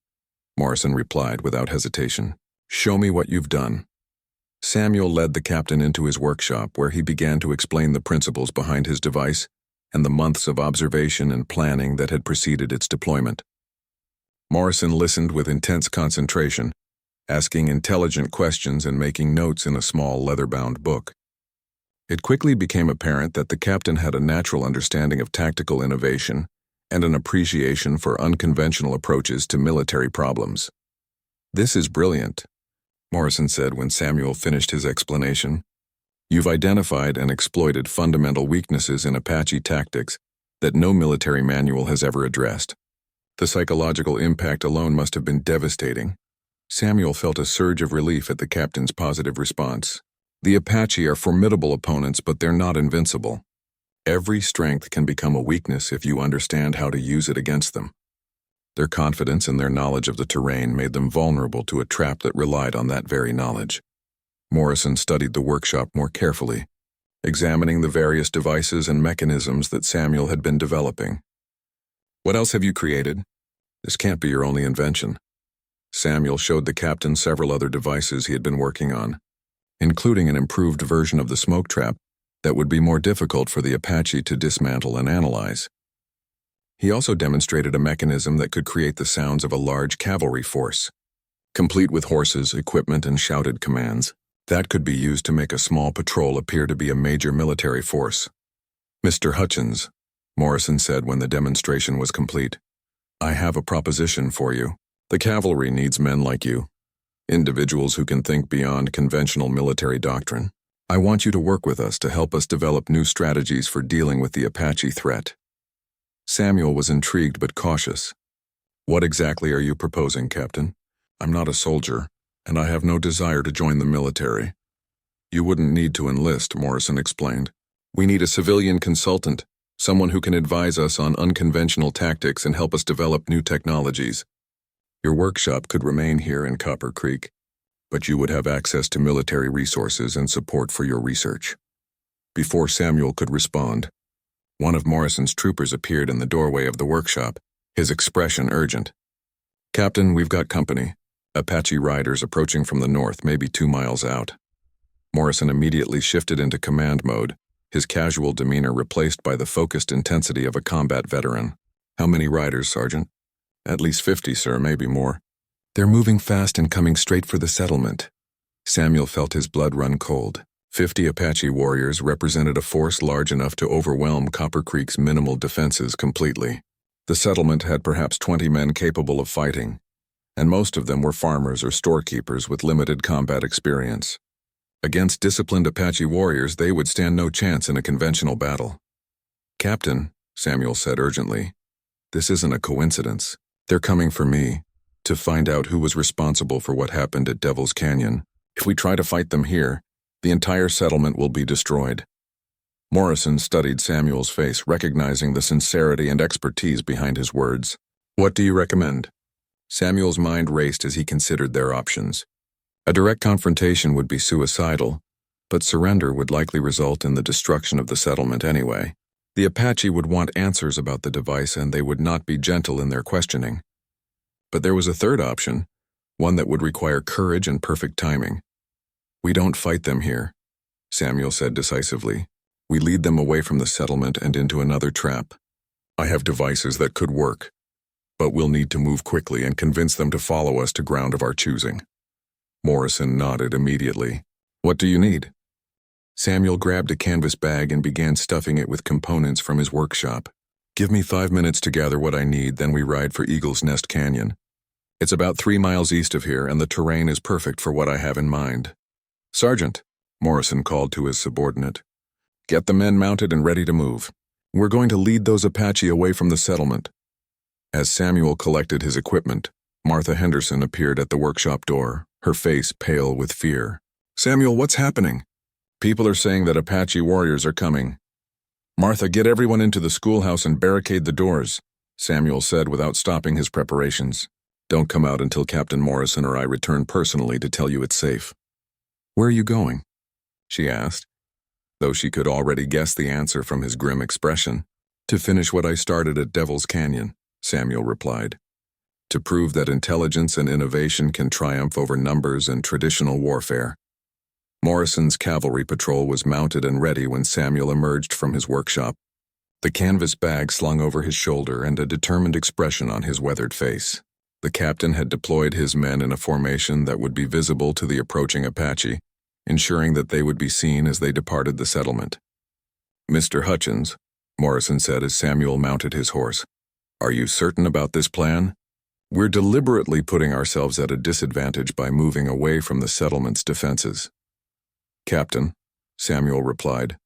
Morrison replied without hesitation. Show me what you've done. Samuel led the captain into his workshop where he began to explain the principles behind his device and the months of observation and planning that had preceded its deployment. Morrison listened with intense concentration, asking intelligent questions and making notes in a small leather-bound book. It quickly became apparent that the captain had a natural understanding of tactical innovation and an appreciation for unconventional approaches to military problems. This is brilliant, Morrison said when Samuel finished his explanation. You've identified and exploited fundamental weaknesses in Apache tactics that no military manual has ever addressed. The psychological impact alone must have been devastating. Samuel felt a surge of relief at the captain's positive response. The Apache are formidable opponents, but they're not invincible. Every strength can become a weakness if you understand how to use it against them. Their confidence and their knowledge of the terrain made them vulnerable to a trap that relied on that very knowledge. Morrison studied the workshop more carefully, examining the various devices and mechanisms that Samuel had been developing. What else have you created? This can't be your only invention. Samuel showed the captain several other devices he had been working on, including an improved version of the smoke trap that would be more difficult for the Apache to dismantle and analyze. He also demonstrated a mechanism that could create the sounds of a large cavalry force, complete with horses, equipment, and shouted commands. That could be used to make a small patrol appear to be a major military force. Mr. Hutchins, Morrison said when the demonstration was complete, I have a proposition for you. The cavalry needs men like you, individuals who can think beyond conventional military doctrine. I want you to work with us to help us develop new strategies for dealing with the Apache threat. Samuel was intrigued but cautious. What exactly are you proposing, Captain? I'm not a soldier, and I have no desire to join the military. You wouldn't need to enlist, Morrison explained. We need a civilian consultant, someone who can advise us on unconventional tactics and help us develop new technologies. Your workshop could remain here in Copper Creek, but you would have access to military resources and support for your research. Before Samuel could respond, one of Morrison's troopers appeared in the doorway of the workshop, his expression urgent. Captain, we've got company. Apache riders approaching from the north, maybe 2 miles out. Morrison immediately shifted into command mode, his casual demeanor replaced by the focused intensity of a combat veteran. How many riders, Sergeant? At least 50, sir, maybe more. They're moving fast and coming straight for the settlement. Samuel felt his blood run cold. 50 Apache warriors represented a force large enough to overwhelm Copper Creek's minimal defenses completely. The settlement had perhaps 20 men capable of fighting, and most of them were farmers or storekeepers with limited combat experience. Against disciplined Apache warriors, they would stand no chance in a conventional battle. Captain, Samuel said urgently, this isn't a coincidence. They're coming for me, to find out who was responsible for what happened at Devil's Canyon. If we try to fight them here, the entire settlement will be destroyed. Morrison studied Samuel's face, recognizing the sincerity and expertise behind his words. What do you recommend? Samuel's mind raced as he considered their options. A direct confrontation would be suicidal, but surrender would likely result in the destruction of the settlement anyway. The Apache would want answers about the device, and they would not be gentle in their questioning. But there was a third option, one that would require courage and perfect timing. We don't fight them here, Samuel said decisively. We lead them away from the settlement and into another trap. I have devices that could work, but we'll need to move quickly and convince them to follow us to ground of our choosing. Morrison nodded immediately. What do you need? Samuel grabbed a canvas bag and began stuffing it with components from his workshop. Give me 5 minutes to gather what I need, then we ride for Eagle's Nest Canyon. It's about 3 miles east of here, and the terrain is perfect for what I have in mind. Sergeant, Morrison called to his subordinate. Get the men mounted and ready to move. We're going to lead those Apache away from the settlement. As Samuel collected his equipment, Martha Henderson appeared at the workshop door, her face pale with fear. Samuel, what's happening? People are saying that Apache warriors are coming. Martha, get everyone into the schoolhouse and barricade the doors, Samuel said without stopping his preparations. Don't come out until Captain Morrison or I return personally to tell you it's safe. Where are you going? She asked, though she could already guess the answer from his grim expression. To finish what I started at Devil's Canyon, Samuel replied. to prove that intelligence and innovation can triumph over numbers and traditional warfare. Morrison's cavalry patrol was mounted and ready when Samuel emerged from his workshop, the canvas bag slung over his shoulder and a determined expression on his weathered face. The captain had deployed his men in a formation that would be visible to the approaching Apache, ensuring that they would be seen as they departed the settlement. "Mr. Hutchins," Morrison said as Samuel mounted his horse, "are you certain about this plan? We're deliberately putting ourselves at a disadvantage by moving away from the settlement's defenses." "Captain," Samuel replied,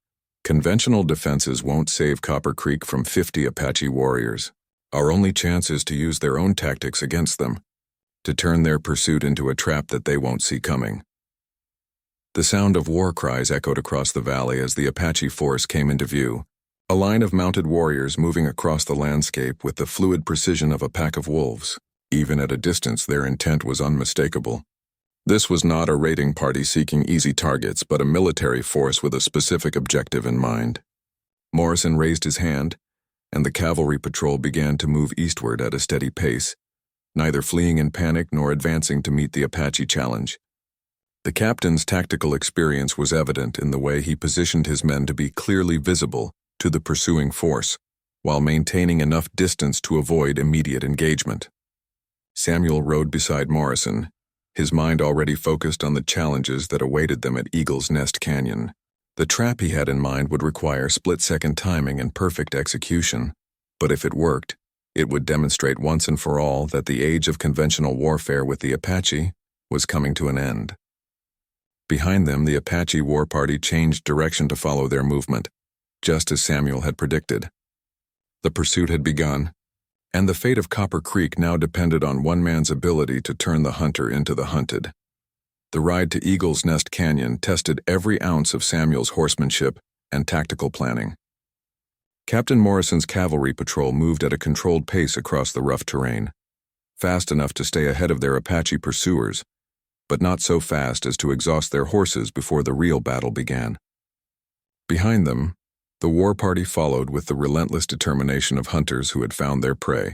"conventional defenses won't save Copper Creek from 50 Apache warriors. Our only chance is to use their own tactics against them, to turn their pursuit into a trap that they won't see coming." The sound of war cries echoed across the valley as the Apache force came into view, a line of mounted warriors moving across the landscape with the fluid precision of a pack of wolves. Even at a distance, their intent was unmistakable. This was not a raiding party seeking easy targets, but a military force with a specific objective in mind. Morrison raised his hand, and the cavalry patrol began to move eastward at a steady pace, neither fleeing in panic nor advancing to meet the Apache challenge. The captain's tactical experience was evident in the way he positioned his men to be clearly visible to the pursuing force, while maintaining enough distance to avoid immediate engagement. Samuel rode beside Morrison, his mind already focused on the challenges that awaited them at Eagle's Nest Canyon. The trap he had in mind would require split-second timing and perfect execution, but if it worked, it would demonstrate once and for all that the age of conventional warfare with the Apache was coming to an end. Behind them, the Apache war party changed direction to follow their movement, just as Samuel had predicted. The pursuit had begun, and the fate of Copper Creek now depended on one man's ability to turn the hunter into the hunted. The ride to Eagle's Nest Canyon tested every ounce of Samuel's horsemanship and tactical planning. Captain Morrison's cavalry patrol moved at a controlled pace across the rough terrain, fast enough to stay ahead of their Apache pursuers, but not so fast as to exhaust their horses before the real battle began. Behind them, the war party followed with the relentless determination of hunters who had found their prey.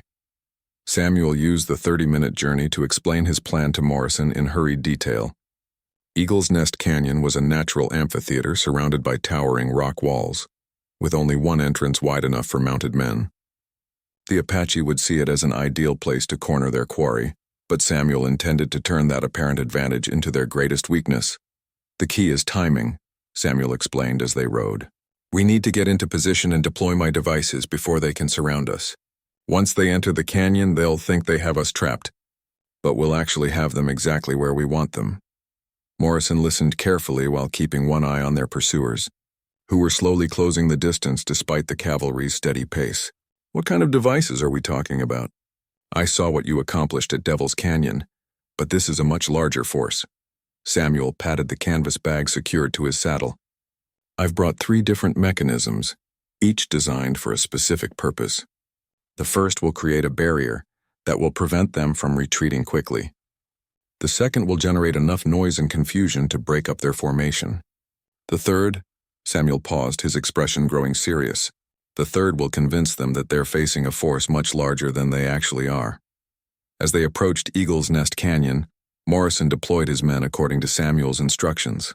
Samuel used the 30-minute journey to explain his plan to Morrison in hurried detail. Eagle's Nest Canyon was a natural amphitheater surrounded by towering rock walls, with only one entrance wide enough for mounted men. The Apache would see it as an ideal place to corner their quarry, but Samuel intended to turn that apparent advantage into their greatest weakness. "The key is timing," Samuel explained as they rode. "We need to get into position and deploy my devices before they can surround us. Once they enter the canyon, they'll think they have us trapped, but we'll actually have them exactly where we want them." Morrison listened carefully while keeping one eye on their pursuers, who were slowly closing the distance despite the cavalry's steady pace. "What kind of devices are we talking about? I saw what you accomplished at Devil's Canyon, but this is a much larger force." Samuel patted the canvas bag secured to his saddle. "I've brought 3 different mechanisms, each designed for a specific purpose. The first will create a barrier that will prevent them from retreating quickly. The second will generate enough noise and confusion to break up their formation. The third," Samuel paused, his expression growing serious, "the third will convince them that they're facing a force much larger than they actually are." As they approached Eagle's Nest Canyon, Morrison deployed his men according to Samuel's instructions.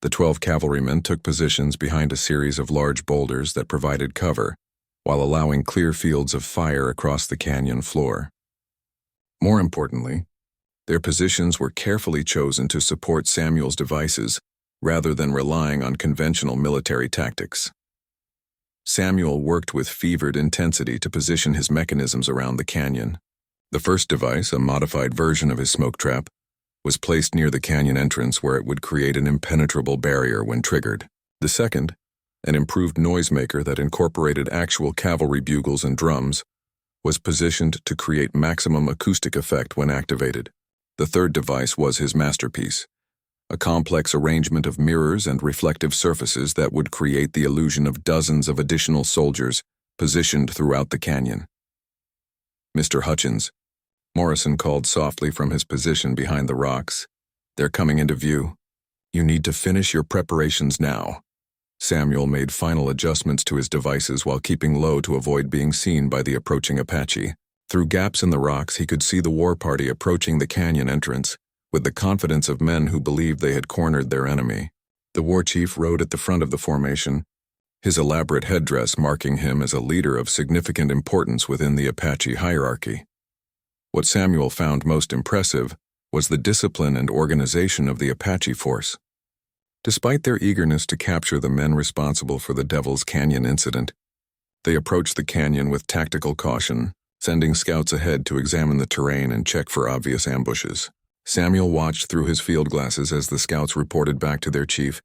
The 12 cavalrymen took positions behind a series of large boulders that provided cover, while allowing clear fields of fire across the canyon floor. More importantly, their positions were carefully chosen to support Samuel's devices rather than relying on conventional military tactics. Samuel worked with fevered intensity to position his mechanisms around the canyon. The first device, a modified version of his smoke trap, was placed near the canyon entrance where it would create an impenetrable barrier when triggered. The second, an improved noisemaker that incorporated actual cavalry bugles and drums, was positioned to create maximum acoustic effect when activated. The third device was his masterpiece, a complex arrangement of mirrors and reflective surfaces that would create the illusion of dozens of additional soldiers positioned throughout the canyon. "Mr. Hutchins," Morrison called softly from his position behind the rocks, "they're coming into view. You need to finish your preparations now." Samuel made final adjustments to his devices while keeping low to avoid being seen by the approaching Apache. Through gaps in the rocks, he could see the war party approaching the canyon entrance, with the confidence of men who believed they had cornered their enemy. The war chief rode at the front of the formation, his elaborate headdress marking him as a leader of significant importance within the Apache hierarchy. What Samuel found most impressive was the discipline and organization of the Apache force. Despite their eagerness to capture the men responsible for the Devil's Canyon incident, they approached the canyon with tactical caution, sending scouts ahead to examine the terrain and check for obvious ambushes. Samuel watched through his field glasses as the scouts reported back to their chief,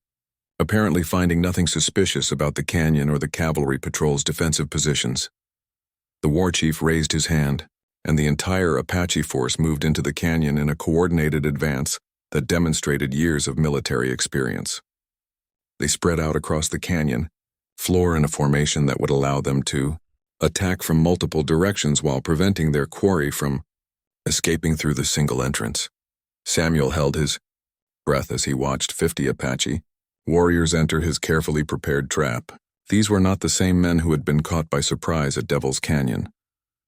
apparently finding nothing suspicious about the canyon or the cavalry patrol's defensive positions. The war chief raised his hand, and the entire Apache force moved into the canyon in a coordinated advance that demonstrated years of military experience. They spread out across the canyon floor in a formation that would allow them to attack from multiple directions while preventing their quarry from escaping through the single entrance. Samuel held his breath as he watched 50 Apache warriors enter his carefully prepared trap. These were not the same men who had been caught by surprise at Devil's Canyon,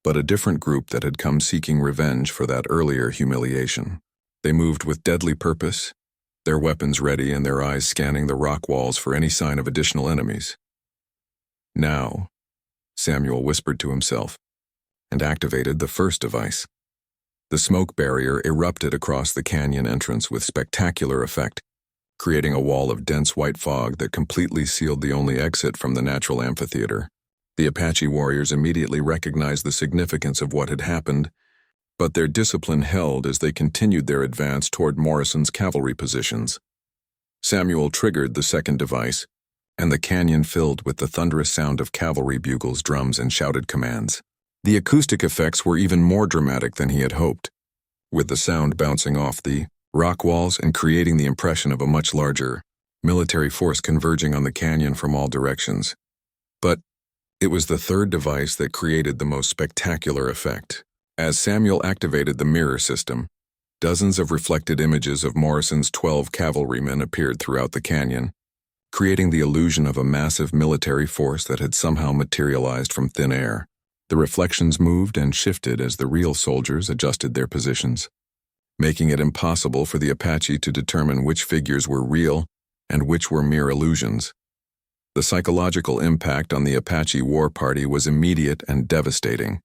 but a different group that had come seeking revenge for that earlier humiliation. They moved with deadly purpose, their weapons ready and their eyes scanning the rock walls for any sign of additional enemies. Now, Samuel whispered to himself, and activated the first device. The smoke barrier erupted across the canyon entrance with spectacular effect, creating a wall of dense white fog that completely sealed the only exit from the natural amphitheater. The Apache warriors immediately recognized the significance of what had happened, but their discipline held as they continued their advance toward Morrison's cavalry positions. Samuel triggered the second device, and the canyon filled with the thunderous sound of cavalry bugles, drums, and shouted commands. The acoustic effects were even more dramatic than he had hoped, with the sound bouncing off the rock walls and creating the impression of a much larger military force converging on the canyon from all directions. But it was the third device that created the most spectacular effect. As Samuel activated the mirror system, dozens of reflected images of Morrison's 12 cavalrymen appeared throughout the canyon, creating the illusion of a massive military force that had somehow materialized from thin air. The reflections moved and shifted as the real soldiers adjusted their positions, making it impossible for the Apache to determine which figures were real and which were mere illusions. The psychological impact on the Apache war party was immediate and devastating.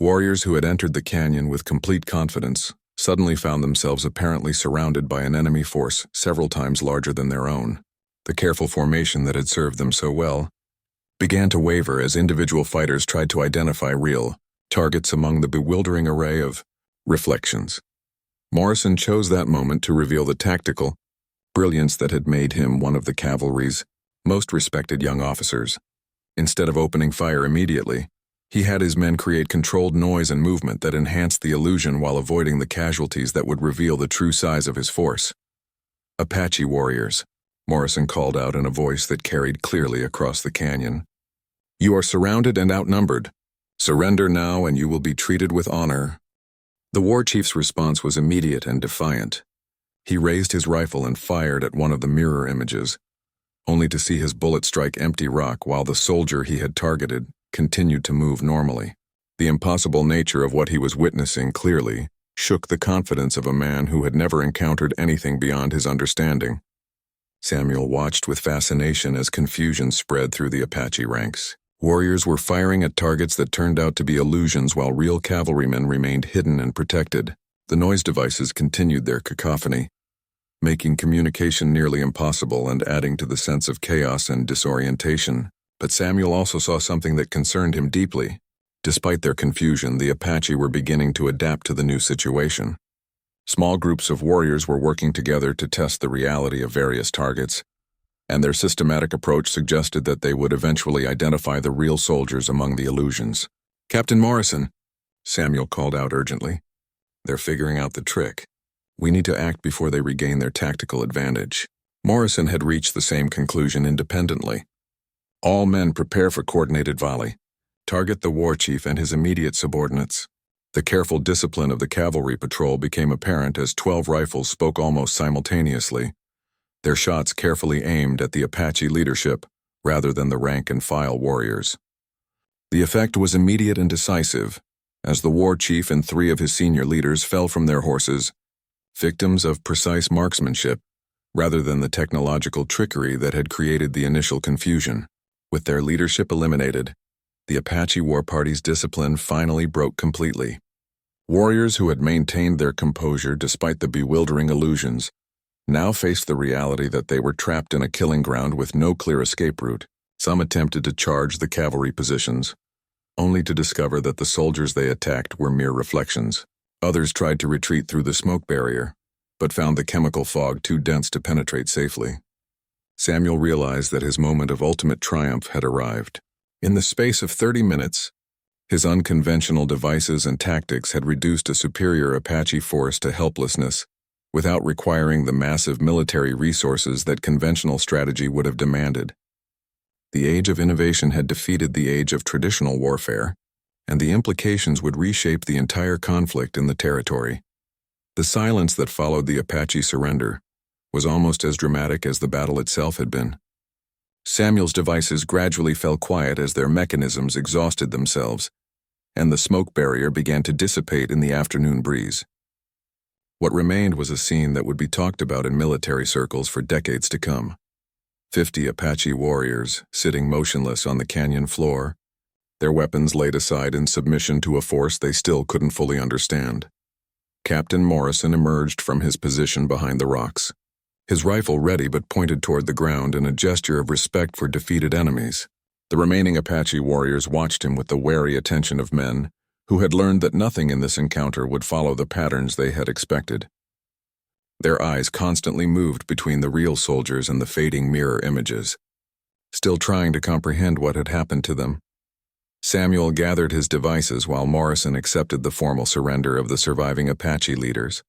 Warriors who had entered the canyon with complete confidence suddenly found themselves apparently surrounded by an enemy force several times larger than their own. The careful formation that had served them so well began to waver as individual fighters tried to identify real targets among the bewildering array of reflections. Morrison chose that moment to reveal the tactical brilliance that had made him one of the cavalry's most respected young officers. Instead of opening fire immediately, he had his men create controlled noise and movement that enhanced the illusion while avoiding the casualties that would reveal the true size of his force. "Apache warriors," Morrison called out in a voice that carried clearly across the canyon. "You are surrounded and outnumbered. Surrender now and you will be treated with honor." The war chief's response was immediate and defiant. He raised his rifle and fired at one of the mirror images, only to see his bullet strike empty rock while the soldier he had targeted continued to move normally. The impossible nature of what he was witnessing clearly shook the confidence of a man who had never encountered anything beyond his understanding. Samuel watched with fascination as confusion spread through the Apache ranks. Warriors were firing at targets that turned out to be illusions while real cavalrymen remained hidden and protected. The noise devices continued their cacophony, making communication nearly impossible and adding to the sense of chaos and disorientation. But Samuel also saw something that concerned him deeply. Despite their confusion, the Apache were beginning to adapt to the new situation. Small groups of warriors were working together to test the reality of various targets, and their systematic approach suggested that they would eventually identify the real soldiers among the illusions. "Captain Morrison," Samuel called out urgently. "They're figuring out the trick. We need to act before they regain their tactical advantage." Morrison had reached the same conclusion independently. "All men prepare for coordinated volley. Target the war chief and his immediate subordinates." The careful discipline of the cavalry patrol became apparent as 12 rifles spoke almost simultaneously, their shots carefully aimed at the Apache leadership rather than the rank-and-file warriors. The effect was immediate and decisive. as the war chief and 3 of his senior leaders fell from their horses, victims of precise marksmanship, rather than the technological trickery that had created the initial confusion. With their leadership eliminated, the Apache war party's discipline finally broke completely. Warriors who had maintained their composure despite the bewildering illusions now faced the reality that they were trapped in a killing ground with no clear escape route. Some attempted to charge the cavalry positions, only to discover that the soldiers they attacked were mere reflections. Others tried to retreat through the smoke barrier, but found the chemical fog too dense to penetrate safely. Samuel realized that his moment of ultimate triumph had arrived. In the space of 30 minutes, his unconventional devices and tactics had reduced a superior Apache force to helplessness, without requiring the massive military resources that conventional strategy would have demanded. The age of innovation had defeated the age of traditional warfare, and the implications would reshape the entire conflict in the territory. The silence that followed the Apache surrender was almost as dramatic as the battle itself had been. Samuel's devices gradually fell quiet as their mechanisms exhausted themselves, and the smoke barrier began to dissipate in the afternoon breeze. What remained was a scene that would be talked about in military circles for decades to come. 50 Apache warriors sitting motionless on the canyon floor, their weapons laid aside in submission to a force they still couldn't fully understand. Captain Morrison emerged from his position behind the rocks, his rifle ready but pointed toward the ground in a gesture of respect for defeated enemies. The remaining Apache warriors watched him with the wary attention of men who had learned that nothing in this encounter would follow the patterns they had expected. Their eyes constantly moved between the real soldiers and the fading mirror images, still trying to comprehend what had happened to them. Samuel gathered his devices while Morrison accepted the formal surrender of the surviving Apache leaders.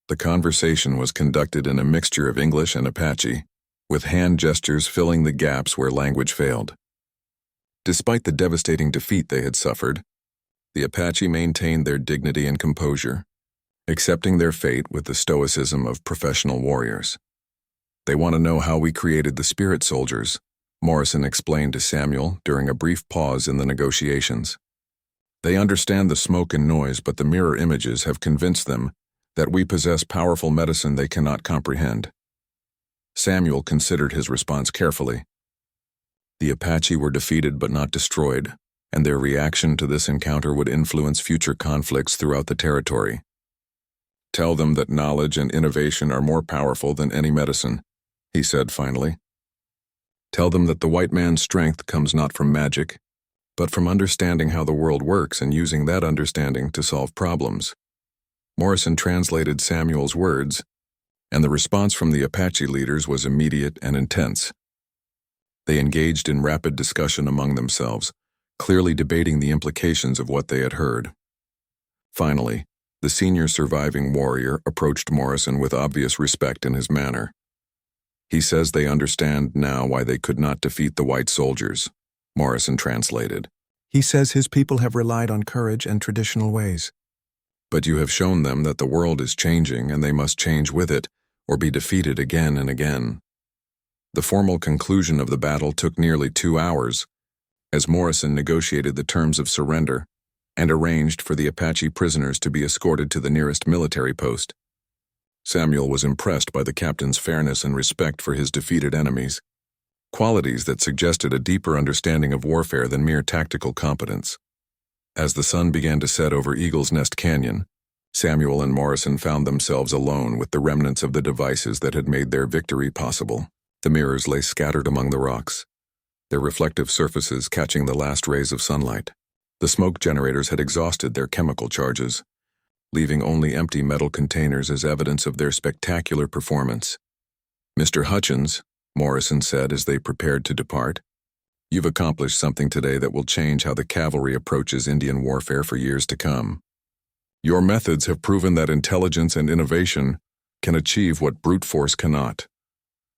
The conversation was conducted in a mixture of English and Apache, with hand gestures filling the gaps where language failed. Despite the devastating defeat they had suffered, the Apache maintained their dignity and composure, accepting their fate with the stoicism of professional warriors. "They want to know how we created the spirit soldiers," Morrison explained to Samuel during a brief pause in the negotiations. "They understand the smoke and noise, but the mirror images have convinced them that we possess powerful medicine they cannot comprehend." Samuel considered his response carefully. The Apache were defeated but not destroyed, and their reaction to this encounter would influence future conflicts throughout the territory. "Tell them that knowledge and innovation are more powerful than any medicine," he said finally. "Tell them that the white man's strength comes not from magic, but from understanding how the world works and using that understanding to solve problems." Morrison translated Samuel's words, and the response from the Apache leaders was immediate and intense. They engaged in rapid discussion among themselves, clearly debating the implications of what they had heard. Finally, the senior surviving warrior approached Morrison with obvious respect in his manner. "He says they understand now why they could not defeat the white soldiers," Morrison translated. "He says his people have relied on courage and traditional ways." "But you have shown them that the world is changing and they must change with it, or be defeated again and again." The formal conclusion of the battle took nearly 2 hours, as Morrison negotiated the terms of surrender and arranged for the Apache prisoners to be escorted to the nearest military post. Samuel was impressed by the captain's fairness and respect for his defeated enemies, qualities that suggested a deeper understanding of warfare than mere tactical competence. As the sun began to set over Eagle's Nest Canyon, Samuel and Morrison found themselves alone with the remnants of the devices that had made their victory possible. The mirrors lay scattered among the rocks, their reflective surfaces catching the last rays of sunlight. The smoke generators had exhausted their chemical charges, leaving only empty metal containers as evidence of their spectacular performance. "Mr. Hutchins," Morrison said as they prepared to depart, "you've accomplished something today that will change how the cavalry approaches Indian warfare for years to come. Your methods have proven that intelligence and innovation can achieve what brute force cannot."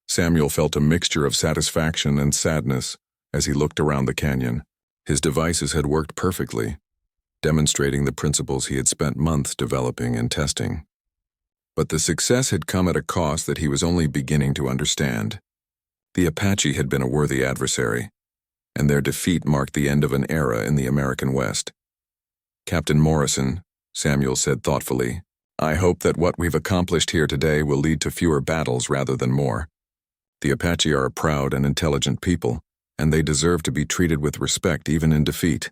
Samuel felt a mixture of satisfaction and sadness as he looked around the canyon. His devices had worked perfectly, demonstrating the principles he had spent months developing and testing. But the success had come at a cost that he was only beginning to understand. The Apache had been a worthy adversary, and their defeat marked the end of an era in the American West. Captain Morrison, Samuel said thoughtfully, I hope that what we've accomplished here today will lead to fewer battles rather than more. The Apache are a proud and intelligent people, and they deserve to be treated with respect even in defeat.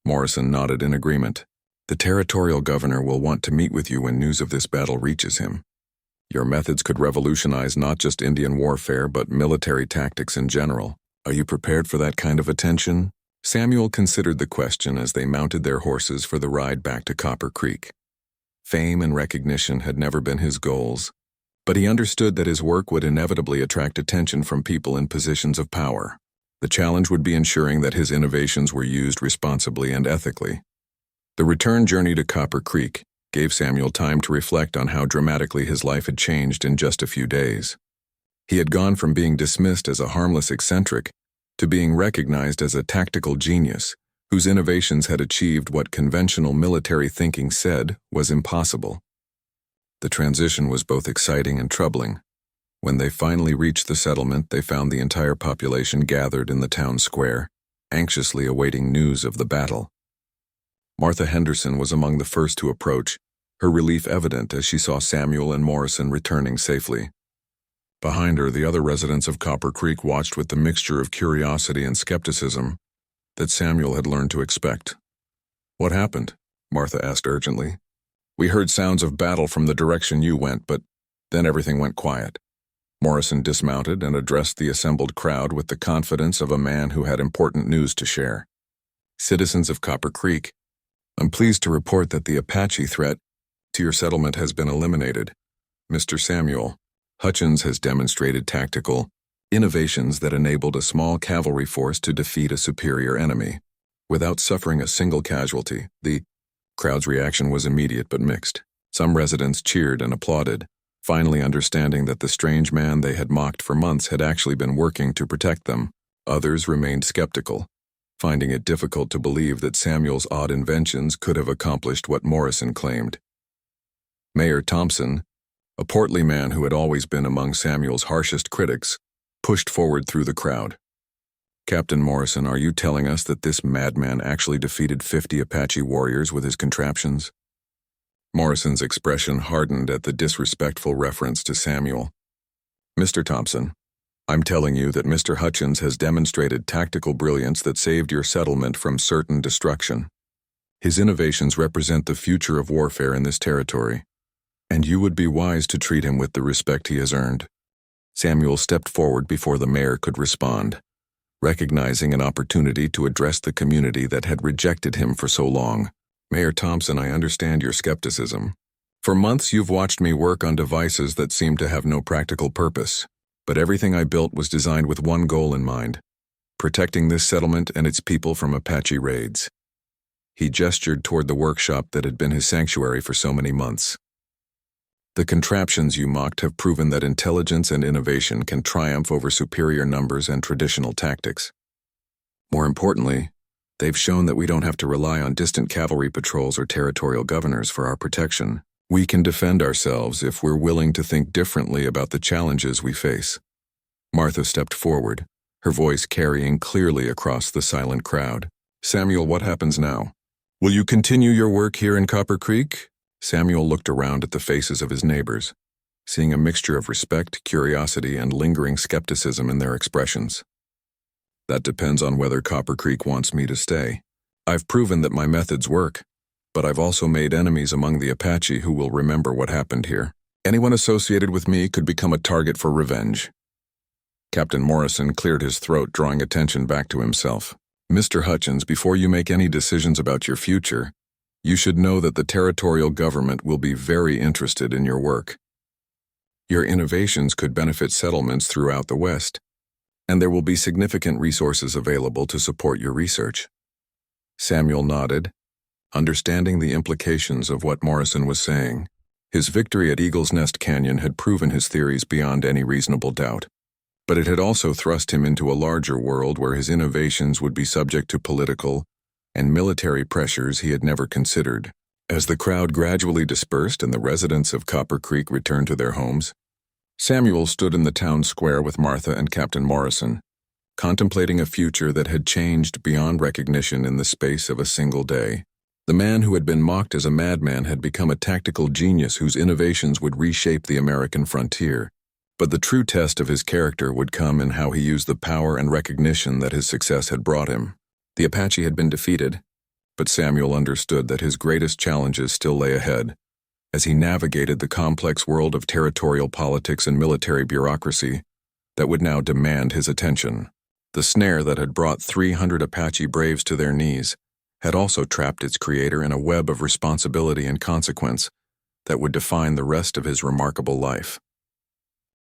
Morrison nodded in agreement. The territorial governor will want to meet with you when news of this battle reaches him. Your methods could revolutionize not just Indian warfare but military tactics in general. Are you prepared for that kind of attention? Samuel considered the question as they mounted their horses for the ride back to Copper Creek. Fame and recognition had never been his goals, but he understood that his work would inevitably attract attention from people in positions of power. The challenge would be ensuring that his innovations were used responsibly and ethically. The return journey to Copper Creek gave Samuel time to reflect on how dramatically his life had changed in just a few days. He had gone from being dismissed as a harmless eccentric to being recognized as a tactical genius whose innovations had achieved what conventional military thinking said was impossible. The transition was both exciting and troubling. When they finally reached the settlement, they found the entire population gathered in the town square, anxiously awaiting news of the battle. Martha Henderson was among the first to approach, her relief evident as she saw Samuel and Morrison returning safely. Behind her, the other residents of Copper Creek watched with the mixture of curiosity and skepticism that Samuel had learned to expect. What happened? Martha asked urgently. We heard sounds of battle from the direction you went, but then everything went quiet. Morrison dismounted and addressed the assembled crowd with the confidence of a man who had important news to share. Citizens of Copper Creek, I'm pleased to report that the Apache threat to your settlement has been eliminated. Mr. Samuel, Hutchins has demonstrated tactical innovations that enabled a small cavalry force to defeat a superior enemy without suffering a single casualty. The crowd's reaction was immediate but mixed. Some residents cheered and applauded, finally understanding that the strange man they had mocked for months had actually been working to protect them. Others remained skeptical, finding it difficult to believe that Samuel's odd inventions could have accomplished what Morrison claimed. Mayor Thompson, a portly man who had always been among Samuel's harshest critics, pushed forward through the crowd. Captain Morrison, are you telling us that this madman actually defeated 50 Apache warriors with his contraptions? Morrison's expression hardened at the disrespectful reference to Samuel. Mr. Thompson, I'm telling you that Mr. Hutchins has demonstrated tactical brilliance that saved your settlement from certain destruction. His innovations represent the future of warfare in this territory, and you would be wise to treat him with the respect he has earned. Samuel stepped forward before the mayor could respond, recognizing an opportunity to address the community that had rejected him for so long. Mayor Thompson, I understand your skepticism. For months you've watched me work on devices that seem to have no practical purpose, but everything I built was designed with one goal in mind: protecting this settlement and its people from Apache raids. He gestured toward the workshop that had been his sanctuary for so many months. The contraptions you mocked have proven that intelligence and innovation can triumph over superior numbers and traditional tactics. More importantly, they've shown that we don't have to rely on distant cavalry patrols or territorial governors for our protection. We can defend ourselves if we're willing to think differently about the challenges we face. Martha stepped forward, her voice carrying clearly across the silent crowd. Samuel, what happens now? Will you continue your work here in Copper Creek? Samuel looked around at the faces of his neighbors, seeing a mixture of respect, curiosity, and lingering skepticism in their expressions. That depends on whether Copper Creek wants me to stay. I've proven that my methods work, but I've also made enemies among the Apache who will remember what happened here. Anyone associated with me could become a target for revenge. Captain Morrison cleared his throat, drawing attention back to himself. Mr. Hutchins, before you make any decisions about your future, you should know that the territorial government will be very interested in your work. Your innovations could benefit settlements throughout the West, and there will be significant resources available to support your research. Samuel nodded, understanding the implications of what Morrison was saying. His victory at Eagle's Nest Canyon had proven his theories beyond any reasonable doubt, but it had also thrust him into a larger world where his innovations would be subject to political and military pressures he had never considered. As the crowd gradually dispersed and the residents of Copper Creek returned to their homes, Samuel stood in the town square with Martha and Captain Morrison, contemplating a future that had changed beyond recognition in the space of a single day. The man who had been mocked as a madman had become a tactical genius whose innovations would reshape the American frontier. But the true test of his character would come in how he used the power and recognition that his success had brought him. The Apache had been defeated, but Samuel understood that his greatest challenges still lay ahead. As he navigated the complex world of territorial politics and military bureaucracy that would now demand his attention. The snare that had brought 300 Apache braves to their knees had also trapped its creator in a web of responsibility and consequence that would define the rest of his remarkable life.